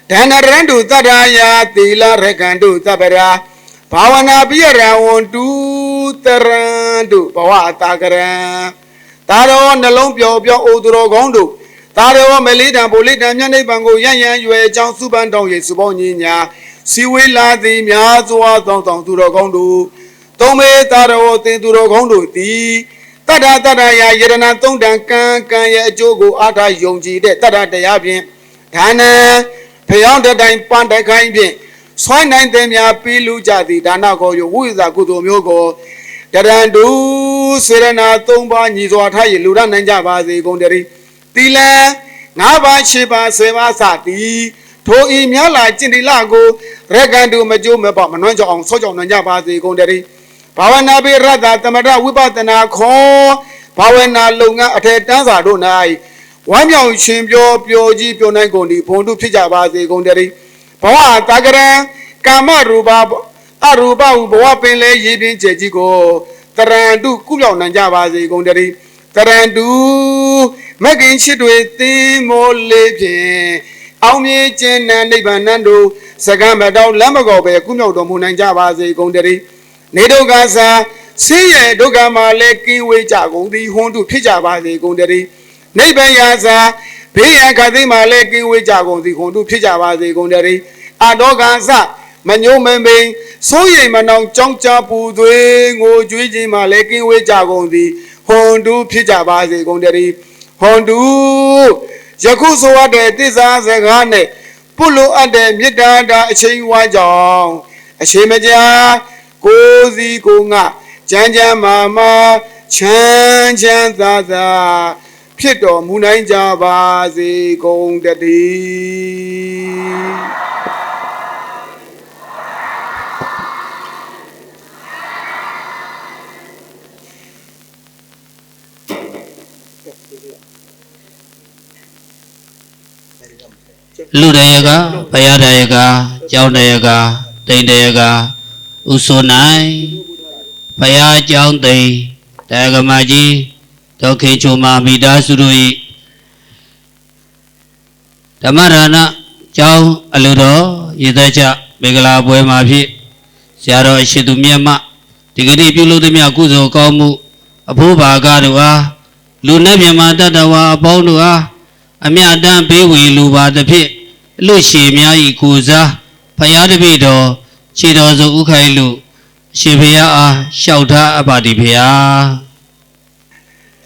ဒါနရဏတုသတ္တယာသီလရကံတုသဗ္ဗရာဘာဝနာပိယရဝန္တုတရံတုဘဝတာကရံသာတော်နှလုံးပျော်ပျော်အိုသူတော်ကောင်းတို့သာတော်မလေးတံဗိုလ်လေးတံမြတ်နိဗ္ဗာန်ကိုရရန်ရွယ်အကြောင်းစုပန်းတောင်းရစုပေါင်းညီညာစီဝေးလာသည်များစွာသောတောင်းသူတော်ကောင်းတို့သုံးမေသာတော်သင်သူတော်ကောင်းတို့သည်တတ္တရာယရဏသုံးတန်ကံရဲ့အကျိုးကိုအားထားယုံကြည်တဲ့တတ္တတရားဖြင့်ဒါနဖျောင်းတဲ့တိုင်ပန်းတိုက်ခိုင်းဖြင့်ဆွမ်းနိုင်တဲ့များပြီးလူကြသည်ဒါနကိုယဝိဇာကုသိုလ်မျိုးကိုတရံတုစေရနာ၃ပါးညီစွာထားရလူရနိုင်ကြပါစေကုန်တည်းသီလ၅ပါး၈ပါး၁၀ပါးစသည်ထိုဤများလာကျင့်တိလကိုရကံတုမကျိုးမပေါ့မနှွမ်းကြောင်အောင်ဆော့ကြောင်နိုင်ကြပါစေကုန်တည်းဘာဝနာပိရတ္တသမထဝိပဿနာခောဘာဝနာလုပ်ငန်းအထေတန်းစာတို့၌ဝမ်းမြောက်ရှင်ပျော်ကြီးပျော်နိုင်ကုန်သည်ဘုံတို့ဖြစ်ကြပါစေကုန်တည်းဘဝတာကရံကာမရူပအရူပဟုဘဝပင်လေရည်ပင်ကျဲကြီးကိုတရံတုကုပြောင်းနိုင်ကြပါစေကုန်တည်းတရံတုမဂ္ဂင်ရှိတွေသင်မောလေးဖြင့်အောင်မြေကျင်တဲ့နိဗ္ဗာန်တို့စကံမတော်လမ်းမကောပဲကုမြောက်တော်မူနိုင်ကြပါစေကုန်တည်းနေဒုက္ခသာဆင်းရဲဒုက္ခမှာလည်းကင်းဝေးကြကုန်သည်ဟွန်းတုဖြစ်ကြပါစေကုန်တည်းနိဗ္ဗာန်ရာသာဘေးရန်ခတ်သိမ်းမှာလည်းကင်းဝေးကြကုန်သည်ဟွန်းတုဖြစ်ကြပါစေကုန်တည်းအတောကသမညုံမမိန်စိုးရိမ်မနှောင်ကြောင်းကြပူသွေးငိုကြွေးခြင်းမှာလည်းကင်းဝေးကြကုန်သည်ဟွန်းတုဖြစ်ကြပါစေကုန်တည်းဟွန်းတုယခုဆိုရတဲ့တစ္ဆာစကားနဲ့ပုလိုအပ်တဲ့မေတ္တာတာအချိန်ဝါကြောင့်အချိန်မကြာကိုယ်စီကိုငါချမ်းမာချမ်းသာဖြစ်တော်မူနိုင်ကြပါစေကုန်တည်းလူတရကဘုရားတရကကျောင်းတရကတိန်တရကဥဆိုနိုင်ဘုရားကျောင်းတိန်တရကမကြီးဒေါခင်ချိုမာမိသားစုတို့၏ဓမ္မဒါနကျောင်းအလိုတော်ရည်သက်ချမင်္ဂလာပွဲမှာဖြစ်ဆရာတော်အရှင်သူမြတ်မဒီကနေ့ပြုလုပ်သည်များကုသိုလ်ကောင်းမှုအဖို့ဘာကတို့အားလူနဲ့မြမတတ္တဝါအပေါင်းတို့အားအမြတ်တမ်းပေးဝေလူပါသဖြင့်လူရှိများဤကိုစားဖယားတပိတော်ခြေတော်စုဥခိုင်လူအရှင်ဘုရားအားလျှောက်ထားအပ်ပါသည်ဘုရား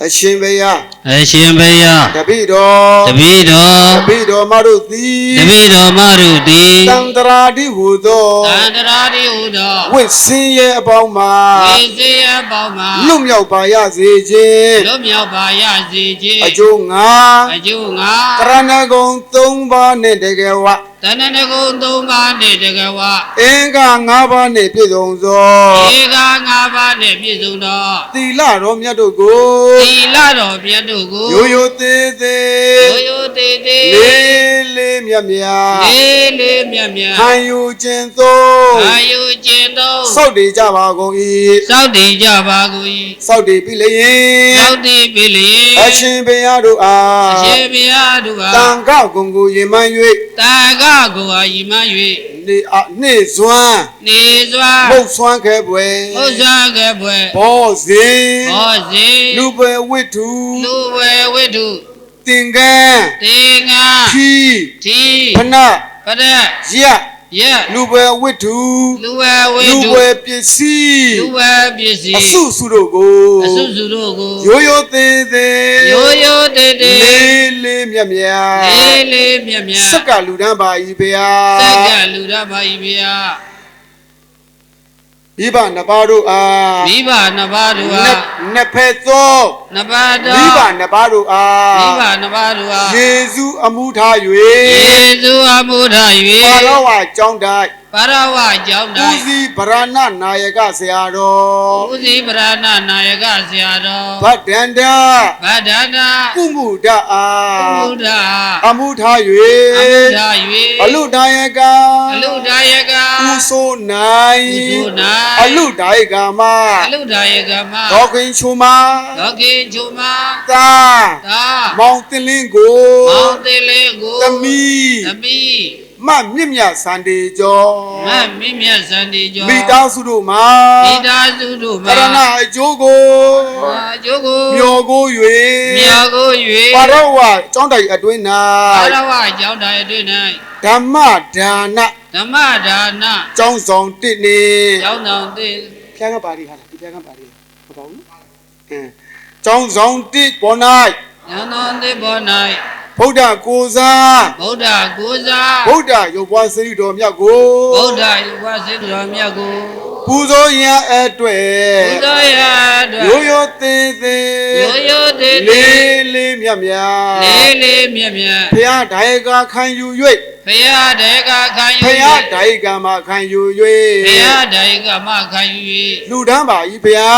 အရှင်ဘုရား အရှင်ဘုရား တပိတော် တပည့်တော် တပိတော်မတို့သည် တပည့်တော်မတို့သည် တန္တရာတိဟုသော တန္တရာတိဟုသော ဝိဆင်းရဲအပေါင်းမှာ ဝိစေယပေါင်းမှာ လွတ်မြောက်ပါရစေခြင်း လွတ်မြောက်ပါရစေခြင်း အကျိုးငါ အကျိုးငါ ကရဏဂုံ3ပါးနှင့်တကယ်ဝ တဏ္ဍကုံ3ပါးနှင့်တကဝ အင်္ဂါ5ပါးနှင့်ပြည့်စုံသော ဧက5ပါးနှင့်ပြည့်စုံသော သီလတော်မြတ်တို့ကို သီလတော်မြတ်တို့ကို ရိုးရိုးသေးသေး ရိုးရိုးသေးသေး လေးလေးမြတ်မြတ် လေးလေးမြတ်မြတ် ခံယူခြင်းသို့ အာယုကျင့်သော စောက်တည်ကြပါကုန်၏ စောင့်တည်ကြပါကုန်၏ စောက်တည်ပြီလျင် စောင့်တည်ပြီလေ အရှင်ဘုရားတို့အား အရှင်ဘုရားတို့ တ အား န်ခဂုံကိုရည်မှန်း၍ တာကကိုအာယီမ၍ နေစွမ်း နေစွာ မုတ်စွမ်းခဲပွဲ ဥစ္စာကပွဲ ဘောဇင် ဘောဇေ လူပွဲဝိထု လူဝဲဝိတု သင်္ကန်း တေငါ ခီ တီ ဖန ပဒ ရက် ယ လူပွဲဝိထု လူဝဲဝိ လူ တု ပွဲပစ္စည်း လူဝဲပစ္စည်း အစုစုတို့ကို အစုစုတို့ကို ရိုးရိုးသေးသေး ရိုးရိုးတေးတေး လေးလေးမြတ်မြတ် လေးလေးမြတ်မြတ် စက်ကလူတန်းပါဤဗျာ စက်ကလူရပါ၏ဗျာ မိဘနှစ်ပါးတို့အား မိဘနှစ်ပါးတို့ဟာ နှစ်ဖက်သော နှစ်ပါးတော် မိဘနှစ်ပါးတို့အား မိဘနှစ်ပါးတို့ဟာ ယေရှုအမှုထား ယေ ၍ ရှုအမှုထား ပါရ ၍ ဝကျောင်းတိုင်း ပါရဝကြောင့် ဦး တိုင်း စီးဗရဏနာယကဆရာတော် ဦးစီးပရဏနာယကဆရာတော် ဗဒ္ဒန္တ ဗဒ္ဒနာ ကုမှုဒအာ ဘုရား အမှုထား အမှု ၍ ထား အလုဒါယက ၍အလုဒါယက ဥဆိုနိုင် ဥဆိုနိုင် အလုဒါယကမ အလုဒါယကမ ဒေါခင်ချုံမ လောကေချုံမ သာ သာ မောင်တင်လင်းကို မောင်တေလေးကို သမီး သမီး မမြင့်မြတ်စံတေကျော် မမင်းမြတ်စံတီကျော် မိသားစုတို့မှာ မိသားစုတို့ က မှာ ရဏအကျိုးကို အာကျိုးကို မျောကို မြောက်ကို ၍ ၍ ပါရဝကျောင်းတိုက်အတွင်း ပါရ ၌ ဝကြောင့်တိုင်းအတွင်း၌ ဓမ္မဒါန ဓမ္မဒါန ကျောင်းဆောင်တစ်နေ ကျောင်းတော်သိ ဖျားကပါရီဟာဒီဖျားကပါရီမပေါ့ဘူးကျောင်းဆောင်တစ်ပေါ်၌ ဉာဏ်တော်သိပေါ်၌ ဗုဒ္ဓကိုယ်စား ဗုဒ္ဓကိုးစား ဗုဒ္ဓရုပ်ပွားစရိတော်မြတ်ကို ဗုဒ္ဓယဝစေတော်မြတ်ကို ပူဇော်ရန်အတွက် ဘုရားရအတွက် ရိုးရိုးသေးသေး ရိုးရိုးသေး လ သေး းလေးမြတ်မြတ် လေးလေးမြတ်မြတ် ဖျားဒိုင်ကခံယူ ဘုရားတေကခံယူ ၍ဖျားဒိုင်ကမှခံယူ ဘုရား ၍ တေကမခံယူ၍ လူတန်းပါဤဖျာ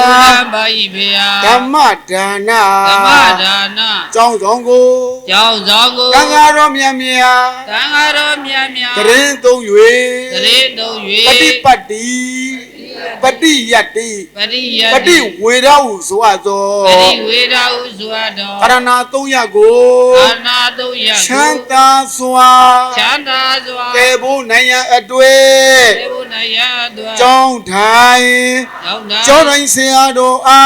လူရ း ပါ၏ဘုရား ဓမ္မဒါန ဓမ္မဒါန ကျောင်းဆောင်ကို ကျောင်းဆောင်ကို တန်ဃာတော်မြတ်မြတ် သံဃာတော်မြတ်မြတ် တရင်သုံး တရေတုံ ၍ ပฏิပတ်တိပฏิယတ္တိ ပရိယ ပฏิဝေဒဟုဆိုအပ်သော ပရိဝေဒဟုစွာတော် အရဏသုံးရပ်ကို အာနာတုယ ချမ်းသာစွာ ချမ်းသာစွာ ကဲဖို့နိုင်ရန်အတွေ့ သေဘုနယတွာ ကျောင်းထိုင် ကျောင်းသာ ကျောင်းတိုင်းဆရာတော်အာ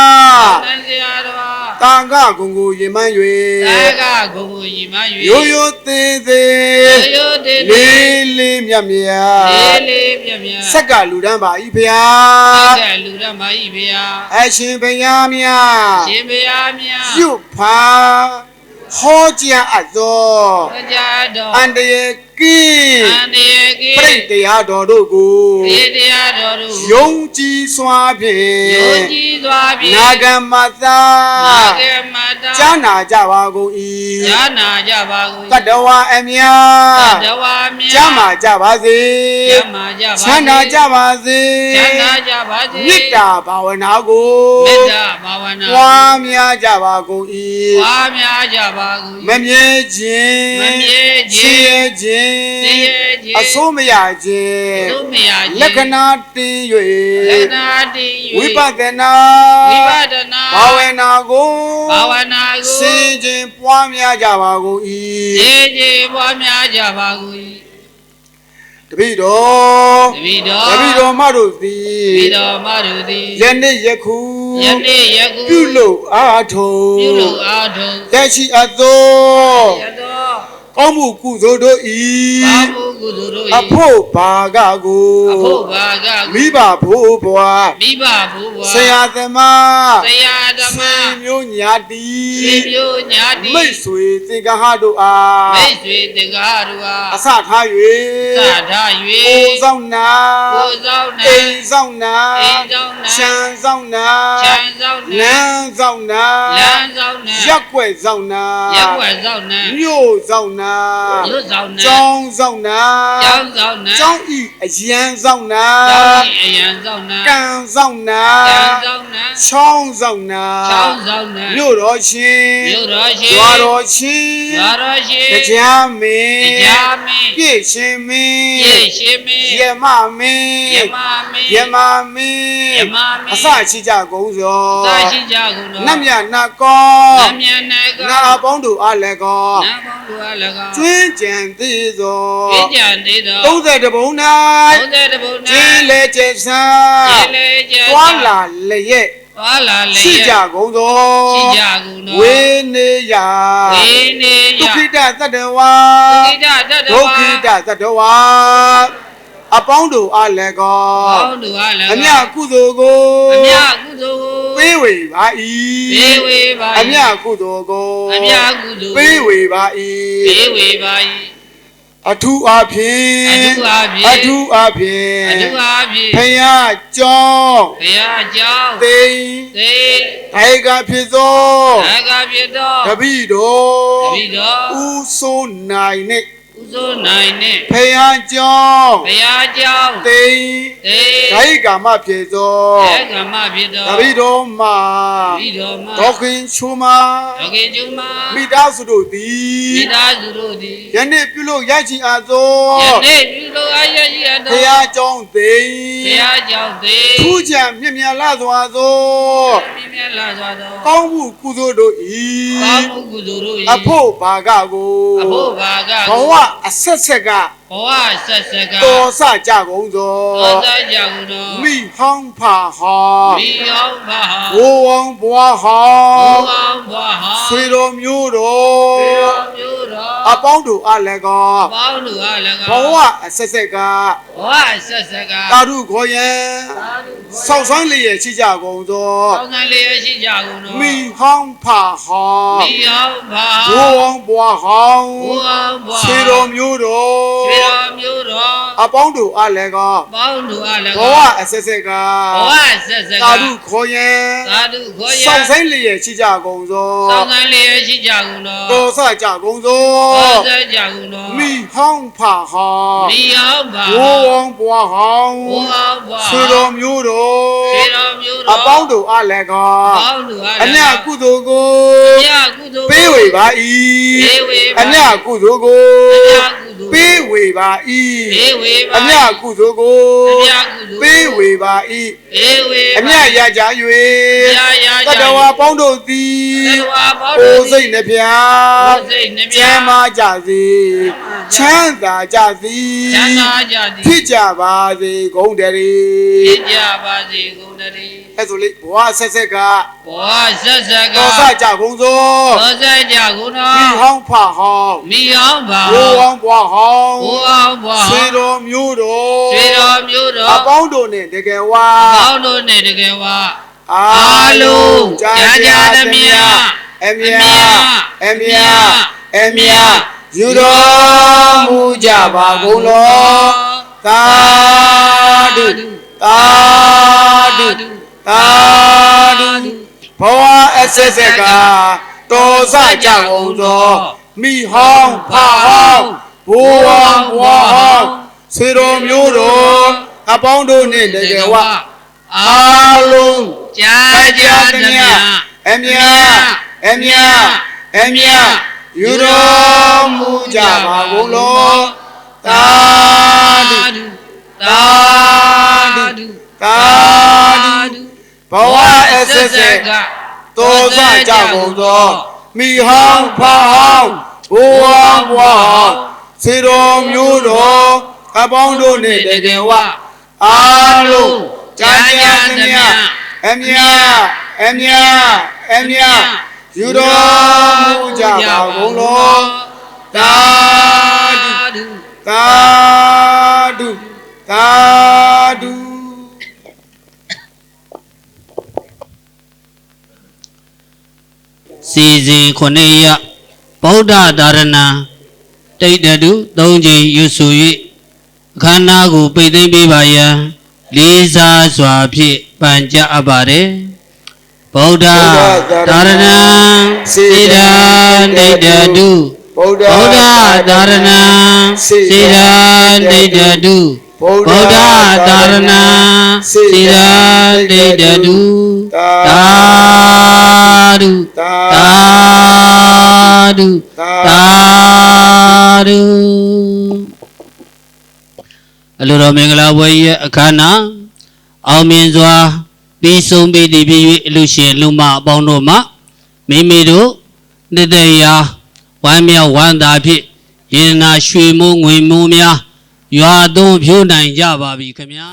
တန်စရာတော် တာဃဂုံကိုရင်မှန်း သာကကိုကိုရီမ၍ ၍ရိုးရိုးသေးသေး ရိုးတေး လေးလေးမြတ်မြတ် လေးလေးမြတ်မြတ် ဆက်ကလူတန်းပါဤဖျာ ဆ း က်ကလူရမဤဘုရား အရှင်ဘုရားမြတ် ရှင်ဘုရားမြတ် ပြုဖာဟောကြားအပ်သော ဘုရားတော် အန္တရာယ်ကင်း အန္တရာယ်ကြီး ပြိတ္တရားတော်တို့ကို သေတရားတော်တို့ ယုံကြည်စွာဖြင့် ယုံကြည်စွာဖြင့် နာဂမသာ နာဂမတာ ကြားနာကြပါကုန်၏ ဉာဏကြပါကုန် တတဝအမြတ် တဝါမြတ် ကြားမာကြပါစေ ကျမ်းမာကြပါစေ ချမ်းသာကြပါစေ ချမ်းသာကြပါစေ မေတ္တာဘာဝနာကို မေတ္တာဘာဝနာ ပွားများကြပါကုန်၏ ပွားများကြပါကုန် မမြဲခြင်း မမြဲခြင်း ဆင်းရဲခြင်း ဆင်းရဲခြင်း အဆိုးမရခြင်း သုမယခြင်း လက္ခဏာတင်၍ လက္ခဏာတည်၍ ဝိပဿနာ ဝိပဿနာ ဘာဝနာကို ဘာဝနာကို စင်ခြင်းပွားများကြပါကုန် ခြေ ၏ ခြေပွားများကြပါကုန်၏ တပိတော် တပိတော် တပိတော်မတို့သ တပိ ည်း တော်မတို့သည် ယနေ့ယခု ယနေ့ယခု ပြုလို့အားထုံ ပြုလို့အားထုတ် တက်ရှိအပ်သော ရသော ကောင်းမှုကုသိုလ်တို့၏ ကောင်းမှု ကုသိုလ်တို့ အဖို့ဘာကကို အဖို့ဘာက မိဘဖို့ဘွား မိဘဘုရား ဆရာသမား ဆရာဓမ္မ မျိုးညာတီ ရှင်မျိုးညာတိ မိတ်ဆွေသင်္ကဟတို့အား မိတ်ဆွေတကားတို့ဟာ အစထား စ ၍ ထား၍ ကိုဆောင်နာ ကိုဆောင်နာ အိမ်ဆောင်နာ အိမ်ဆောင်နာ ရှမ်းဆောင်နာ ချမ်းဆောင် လ နာ မ်းဆောင်နာ လမ်းဆောင်နာ ရက်ွက်ဆောင်နာ ရက်ွက်ဆောင်နာ မြို့ဆောင်နာ မြို့ဆောင်နာ ကျောင်းဆောင်နာ ကျောင်းဆောင်နာ ကျောင်းဤအရန်ဆောင်နာ ကျောင်းကြီးအရန်ဆောင်နာ ကံဆောင်နာ ကံဆောင်နာ ချောင်းဆောင်နာ ချောင်းဆောင်နာ မြို့တော်ရှင် မြို့တော်ရှင် ရွာတော်ရှင် ရွာတော်ရှင် တရားမင်း တရားမင်း ပြည့်ရှင်မင်း ပြည့်ရှင်မင်း ယမမင်း ယမမင်း ယမမင်း ယမမင်း အစရှိကြကုန်သော သာရှိကြကုန်သော နတ်မြတ်နတ်ကော နတ်မြတ်နတ်ကော နာပေါင်းတို့အားလည်းကော နတ်ပေါင်းတို့အား၎င်း ကျွင်းကြံသေးသော ပြည့်ကြံသေးသော 30ဘုံ၌ 30ဘုံ၌ ကျင်းလေကျဆန်း ကျေလေကျေ သွားလာလျက် သွားလာလေ ရှိကြကုန်သော ရှိကြကုန်သော ဝေနေယ ဝေနေယ ဒုက္ခိတသတ္တဝါ ဒုက္ခိတတတ္တ ဒု ဝါ က္ခိတသတ္တဝါအပေါင်းတို့အားလည်းကော ပေါင်းတို့အား၎င်း အမြကုသိုလ်ကို အမြကုသိုလ်ကို ပေးဝေပါ၏ ပေးဝေပါ၏ အမြကုသိုလ်ကို အမြကုသိုလ် ပေးဝေပါ ပေးဝေပါ အထူးအားဖြင့် အထူးအားဖြင့် အထူးအားဖြင့် ၏အထူးအားဖြင့် ဖယားကြောင်း ဘုရားကြောင့် သိင် သေ ထိုင်ကဖြစ်သော အကဖြစ်သော တပိတော် တပိတော် ဥဆိုးနိုင်နှင့် ဥစိုးနိုင်နှင့် ဖယားကြောင်း ဘုရားကြောင့် သိင် သေ ဒိုင်ကာမဖြစ်သော ဧကမဖြစ်သော တပိတော်မှာ ဤတော်မှာ ဒေါခင်ချိုးမှာ ဒေါကေကျုံမှာ မိသားစုတို့သည် မိသားစုတို့သည် ယနေ့ပြုလို့ရချင်အားသော ယနေ့ပြုလို့အရရှိအပ် ဖ သော ယားကြောင်းသိင် ဘုရားကြောင့်သေ ထူးချံမြင့်မြတ်လာစွာသော မြင့်မြတ်လာစွာသော ကောင်းမှုကုသိုလ်တို့ ကောင်း ၏ မှုကုသိုလ်တို့၏ အဖို့ဘာကကို အဖို့ဘာက ဘဝအဆက်ဆက်က ဘဝဆက်ဆက်က တော်စကြကုန်သော သောသားကြောင့်သော မိဟောင်းဖာဟောင်း မိအောင်ပါဟာ ဝိုးဝောင်းဘွားဟော ဘု င်း ရားဘာဟာ ဆွေတော်မျိုးတော် မျိုးတော် အပေါင်းတို့အားလည်းကော ပေါင်းတို့အား၎င်း ဘဝအဆက်ဆက်က ဘဝဆက်ဆက်က တာရုခေါ်ရန်ဆောက်ဆိုင်လျက်ရှိကြကုန်သော ကောင်းကံလေးရရှိကြကုန်သော မိဟောင်းဖာဟောင်း မိအောင်ပါ ဝိုးဝောင်းဘွားဟောင်း ဘုရားဘာ ဆွေတော်မျိုးတော် ဆွေတော်မျိုးတော် အပေါင်းတို့အားလည်းကော ပေါင်းတို့အား၎ ဘ င်း ဝအဆက်ဆက်က ဘဝဆက်ဆက်က တာရုခေါ်ရန် သာဓုခေါ်ရ ဆောက်ဆိုင်လျက်ရှိကြကုန်သော ကောင်းကံလေးရရှိကြကုန်သော တော်စကြကုန်သော သောသားကြောင့်သော မိဟောင်းဖာဟောင်း မိအောင်ပါ ဝိုးဝောင်းဘွားဟောင်း ဘုရားဘာ ဆွေတော်မျိုးတော် ဆွေတော်မျိုးတော် အပေါင်းတို့အားလည်းကော ပေါင်းတို့အား အမြကုသိုလ်ကို အမြကုသိုလ် ပေးဝေပါ ပေးဝေ ၏ ပါ အမြကုသိုလ်ကို အမြကုသိုလ် ပေးဝေပါ ပေးဝေ ၏ ပါ အမြကုသိုလ်ကို အမြကုသိုလ် ပေးဝေပါ ပေးဝေ ၏အမြရကြ ရ ၍ ရ တတဝါပေါင်းတို့သည် တတဝါပေါင်း ကို တို့ ယ်စိတ်နှပြ ကိုယ်စိတ်နှပြ ကျမ်းမာကြစေချမ်းသာကြစေ ချမ်းသာကြသည် ဖြစ်ကြပါစေဂုဏ်တရီ ဖြစ်ကြပါစေကုန်တည်း အဲ့ဆိုလေဘဝဆက်ဆက်က ဘဝဆက်ဆက်က တော်စကြကုန်သော သောဆက်ကြကုန်သော မိဟောင်းဖာဟောင်း မိအောင်ပါ ဘိုးဟောင်းဘွားဟောင်း ဘုရားဘာ ဆွေတော်မျိုးတော် ဆွေတော်မျိုးတော် အပေါင်းတို့နဲ့တကယ်ဝါ ပေါင်းတို့နဲ့တကယ်ဝါ အာ အားလုံးကြားကြသမျှ အမြအမြအမြယူတော်မူကြပါကုန်လောသာဓုသာဓုသာဓုဘဝအဆက်ဆက်ကတော်စကြကုန်သောမိဟောင်းဖာဟောင်းဘိုးဟောင်းဘွားဟောင်းဆွေတော်မျိုးတော်အပေါင်းတို့နဲ့တကယ်ဝအားလုံး ကြားကြသမျှ အမြအမြအမြယူတော်မူကြပါကုန်လောသာဓုသာဓုသာဓုဘဝအဆက်ဆက်ကတော်စကြကုန်သောမိဟောင်းဖာဟောင်းဘိုးဟောင်းဘွားဟောင်းစေတော်မျိုးတော်အပေါင်းတို့နဲ့တကယ်ဝအားလုံးကြားကြသမျှအမြအမြအမြယူတော်မူကြပါကုန်လောသာဓုသာ စီစဉ်ခုနှစ်ရဗုဒ္ဓဒါရဏတိတ်တု၃ချိန်ရွဆူ၍အခမ်းအနားကိုပိတ်သိမ်းပေးပါရန်လေးစားစွာဖြင့်ပန်ကြားအပ်ပါတယ်ဗုဒ္ဓဒါရဏစေတံတိတ်တု ဗုဒ္ဓဒါရဏစေတံတိတ်တုဗုဒ္ဓဒါရဏစေတံတိတ်တုသာဓုသာဓုသာဓုအလိုတော်မင်္ဂလာပွဲရဲ့အခမ်းအနားအောင်မြင်စွာပြီးဆုံးပြီးတည်ပြီး၍အလူရှင်လူမအပေါင်းတို့မှမိမိတို့နှစ်သက်ရာဝမ်းမြောက်ဝမ်းသာဖြင့်ယေနာရွှေမိုးငွေမိုးများရွာသွန်းဖြိုးနိုင်ကြပါပြီခင်ဗျာ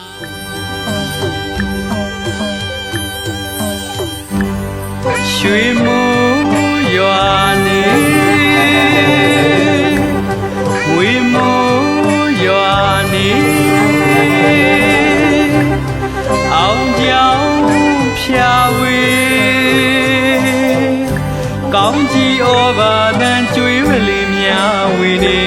ရွှေမိုးရွာနေငွေမိုးရွာနေအောင်ကြောင်ဖြာဝေကောင်းကြီးဩဘာတန်ကျွေးမလေးများဝေနေ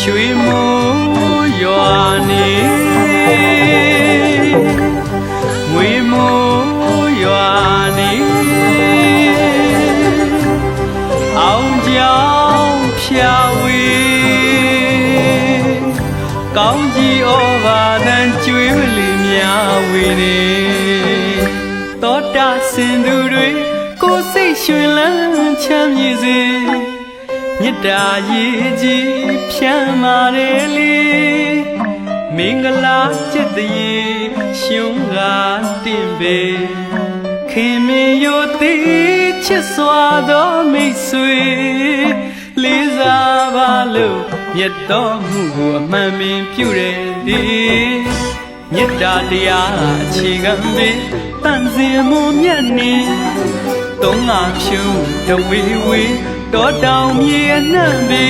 ရွှေမိုးရွာနေငွေမိုးရွာနေအောင်ကြောင်ဖြာဝေကောင်းကြီးဩဘာတန်ကျွေးမလေးများဝေနေသောတာစင်သူတွေကိုယ်စိတ်ရွှင်လန်းချမ်းမြေစေမြတ်တာရေးကြီးဖြမ်းမာတယ်လေမင်္ဂလာจิตတရေရှုံးကားတင်ပေခင်မင်းရိုသေချစ်စွာသောမိတ်ဆွေလေးစားပါလို့မြတ်တော်မှုကိုအမှန်ပင်ပြုတယ်ဒီမြတ်တာတရားအခြေခံပေတန်စင်မွန်မြတ်နေသုံးငါဖြူတဝေဝေတော်တောင်မြေအနှံ့ပေ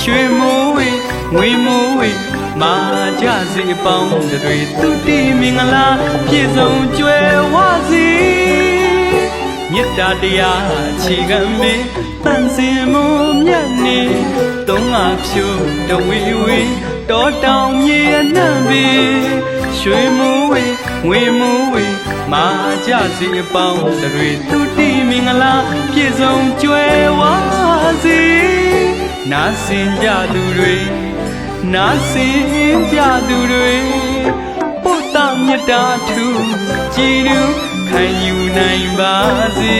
ရွှေမိုးဝေငွေမိုးဝေမာကြစေပေါင်းတွေသူတိမင်္ဂလာပြည့်စုံကြွယ်ဝစေမြတ်တာတရားအခြေခံပေတန်စင်မွန်မြတ်နေသုံးငါဖြူတဝေဝေတော်တောင်မြေအနှံ့ပေရွှေမိုးဝေငွေမိုးဝေမာကြစေပေါင်းတွေသူတိမင်္ဂလာပြည့်စုံကြွယ်ဝစေနာစင်ကြသူတွေနာစင်ကြသူတွေပုတ္တမြတ်တာထူကြည်လူခံယူနိုင်ပါစေ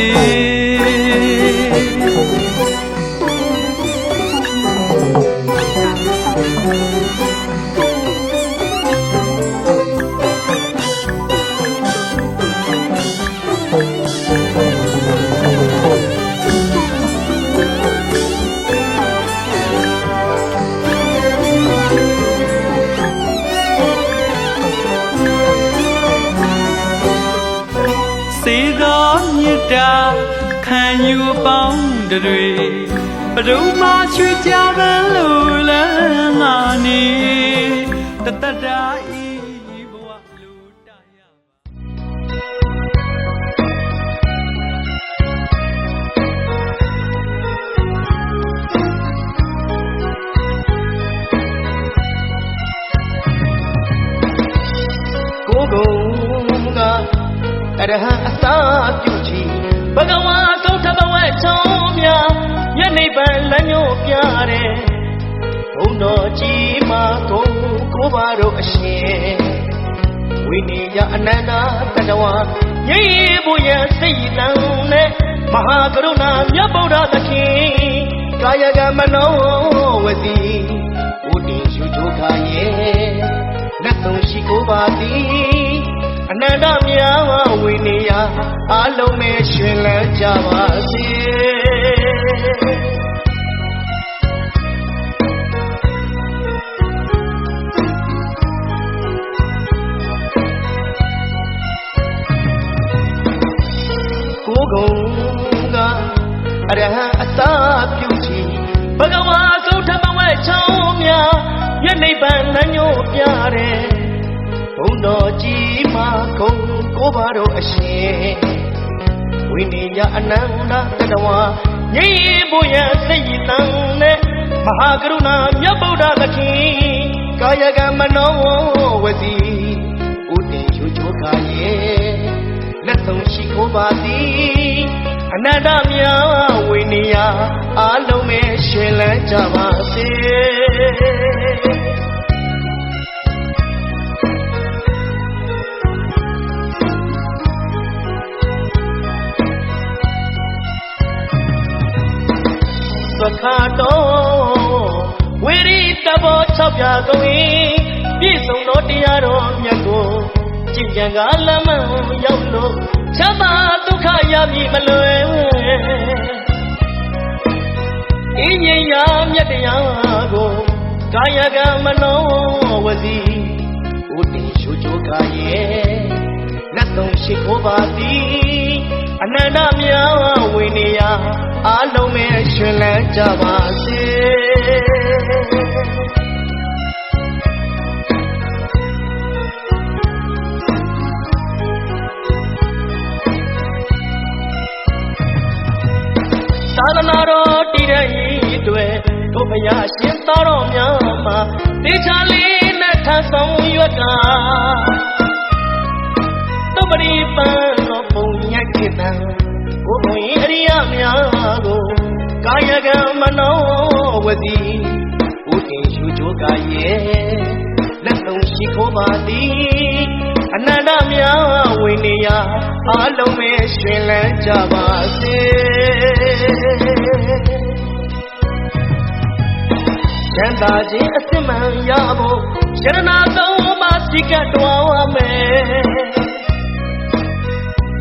ခံယူပေါင်းတွေဘဒုမရွှေကြပန်းလို့လမ်းငါနေတတတာဤဘဝလူတရကိုကုံကအရဟံအစာပြုချီဘဂဝါကုဋ္ဌဘဝချောင်းများမျက်နှိပ်ပံလမ်းညွှန်ပြတယ်ဘုံတော်ကြီးမှာကိုပါတို့အရှင်ဝိနည်းယအနန္တတတဝငြိမ်းဖို့ရစိတ်တန်နဲ့မဟာကရုဏာမြတ်ဗုဒ္ဓသခင်ကာယကမနောဝစီဥတီရှုချိုခါရဲ့လက်ဆုံးရှိကိုပါသည်အနန္တမြာဝိနည်းယအလုံးမဲ့ရှင်လန်းကြပါစေ ကိုယ်ကုန်ကအရဟံအစာပြုချီဘဂဝါကုဋ္ဌဘဝချောင်းများယနိဗ္ဗာန်နှညို့ပြတယ်ဘုံတော်ကြီးမှာဂုံကိုပါတော့အရှင်ဝိနည်းယအနန္တတတဝါငြိမ်ဖို့ရစိတ်ရည်တန်နဲ့မဟာကရုဏာမြတ်ဗုဒ္ဓသခင်ကာယကမနောဝစီဥတည်ယူချိုကာယေလက်ဆုံးရှိခိုးပါသည်အနန္တမြတ်ဝိနည်းယအားလုံးပဲရှင်လန်းကြပါစေသခါတော်ဝိရိတဘော6ပြကုန်၏ပြည့်စုံသောတရားတော်မြတ်ကိုကြည်ကြံကလမ်းမရောက်လို့ချမ်းသာဒုက္ခရမည်မလွယ်အင်းရင်ရမြတ်တရားကိုကာယကမနောဝစီဥတည်ရှုချိုကာရဲ့လက်ဆုံးရှိခိုးပါသည်အနန္တမြတ်ဝိနည်းယအားလုံးပဲရှင်လန်းကြပါစေသာသနာတော်တည်တဲ့ဤတွေတို့ဘုရားရှင်သားတော်များမှာတေချာလေးနဲ့ထပ်ဆောင်ရွက်ကသုပရိပန်တော်ပုံညက်ကိတံကိုယ်ဝင်အရိယများကိုကာယကမနောဝစီဥတည်ယူချိုကာရဲ့လက်ဆုံးရှိခိုးပါသည်အနန္တမြတ်ဝိနည်းယအားလုံးပဲရှင်လန်းကြပါစေဉာဏ်သာခြင်းအစစ်မှန်ရဖို့ယရနာသုံးပါးစိကတွားဝမယ်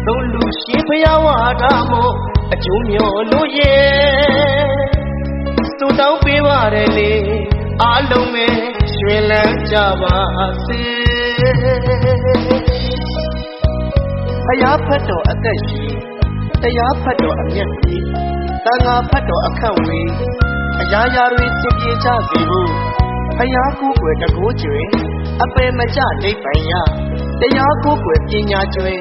သုံးလူရှင်ဘုရားဝါဒမို့အကျိုးမျှော်လို့ရဲ့သူတောင်းပေးပါတယ်လေအားလုံးပဲရှင်လန်းကြပါစေဘုရားဖတ်တော်အသက်ရှိတရားဖတ်တော်အမျက်ကြီးသံဃာဖတ်တော်အခန့်ဝေးအရာရာတွေစင်ပြေကြစေဖို့ဘုရားကိုယ်ွယ်တကိုးကျွင်အပေမကျနိဗ္ဗာန်ရတရားကိုယ်ွယ်ပညာကျွင်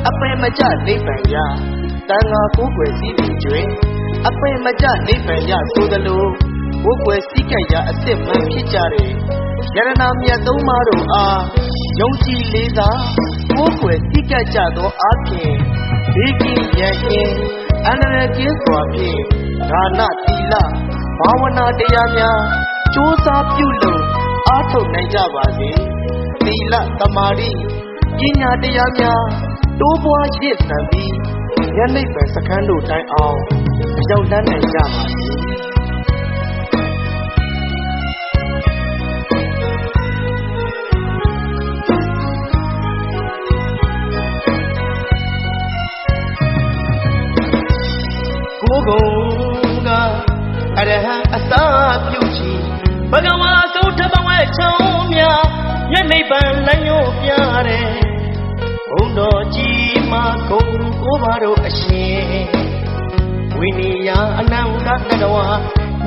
အပေမကျနိဗ္ဗာန်ရသံဃာကိုယ်ွယ်စည်းပင်ကျွင်အပေမကျနိဗ္ဗာန်ရဆိုသလိုကိုယ်ွယ်စည်းကပ်ရာအစ်စ်မှန်ဖြစ်ကြတဲ့ယရနာမြတ်သုံးပါးတို့အားယုံကြည်လေးစားကိုယ်ွယ်စည်းကပ်ကြသောအားဖြင့်ဘေးကင်းရန်ကင်းအန္တရာယ်ကင်းစွာဖြင့်ဒါနသီလဘာဝနာတရားများကြိုးစားပြုလုပ်အားထုတ်နိုင်ကြပါစေသီလသမာဓိပညာတရားများတိုးပွားရည်စံပြီးဉာဏ်နိဗ္ဗာန်စခန်းတို့တိုင်အောင်ရောက်တန်းနိုင်ကြပါစေကိုယ်ကုန်ကအရဟံအစာပြုချီဘဂဝါကုဋ္ဌဘဝချောင်းများယနိဗ္ဗာန်လမ်းညို့ပြတယ်ဘုံတော်ကြီးမှာဂုံကိုပါတော့အရှင်ဝိနည်းယအနန္တတတဝါ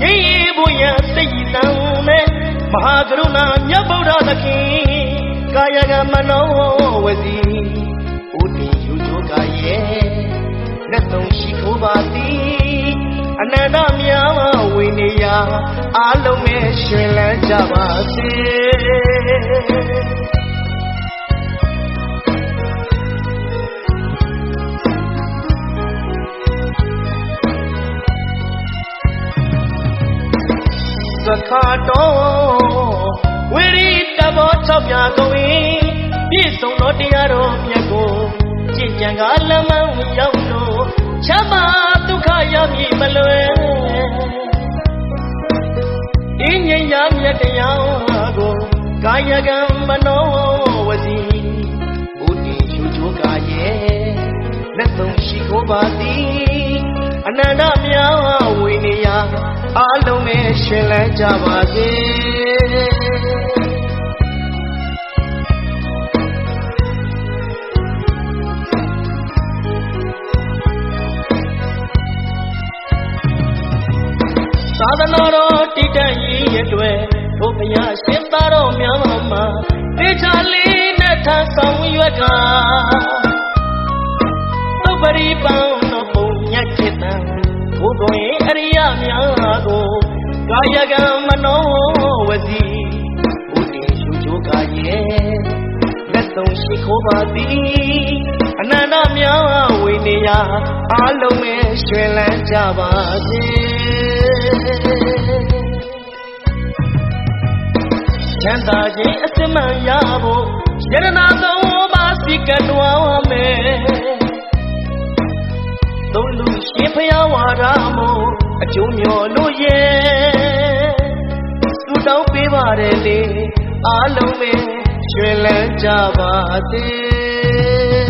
ငြိမ်ဖို့ရစိတ်တန်နဲ့မဟာကရုဏာမြတ်ဗုဒ္ဓသခင်ကာယကမနောဝစီဥတည်ယူချိုကာရဲ့လက်ဆုံးရှိခိုးပါသည်အနန္တမြတ်ဝိနည်းယအားလုံးပဲရှင်လန်းကြပါစေသခါတော်ဝိရိတဘော6ပြကုန်၏ပြည့်စုံသောတရားတော်မြတ်ကိုကြည်ကြံကလမ်းမရောက်လို့ချမ်းသာဒုက္ခရမည်မလွယ်အင်းဉ္ဇာမြတ်တရားကိုကာယကံမနောဝစီဥတည်ရှုချိုးကာရဲ့လက်ဆုံးရှိခိုးပါသည်အနန္တမြတ်ဝိနည်းယအားလုံးပဲရှင်လန်းကြပါစေ ရေးရတွေ့တို့ဘုရားရှင်သားတော်များမှာတေချာလေးနဲ့ထမ်းဆောင်ရွက်ကသုပရိပောင်းတော်ပုံညက်จิตတံဘုတော်ရဲ့အရိယများကိုကာယကံမနောဝစီဘုတင်ရှုကြိုးကာရဲ့လက်ဆုံးရှိခိုးပါသည်အနန္တများဝိနေယအားလုံးနဲ့ရွှင်လန်းကြပါစေချမ်းသာခြင်းအစစ်မှန်ရဖို့ယရနာသုံးပါးစီကံတော်မယ်သုံးလူရှင်ဖျားဝါဒမို့အကျိုးမျှော်လို့ရဲ့သူတောင်းပေးပါတယ်လေအားလုံးပဲရွှင်လန်းကြပါစေ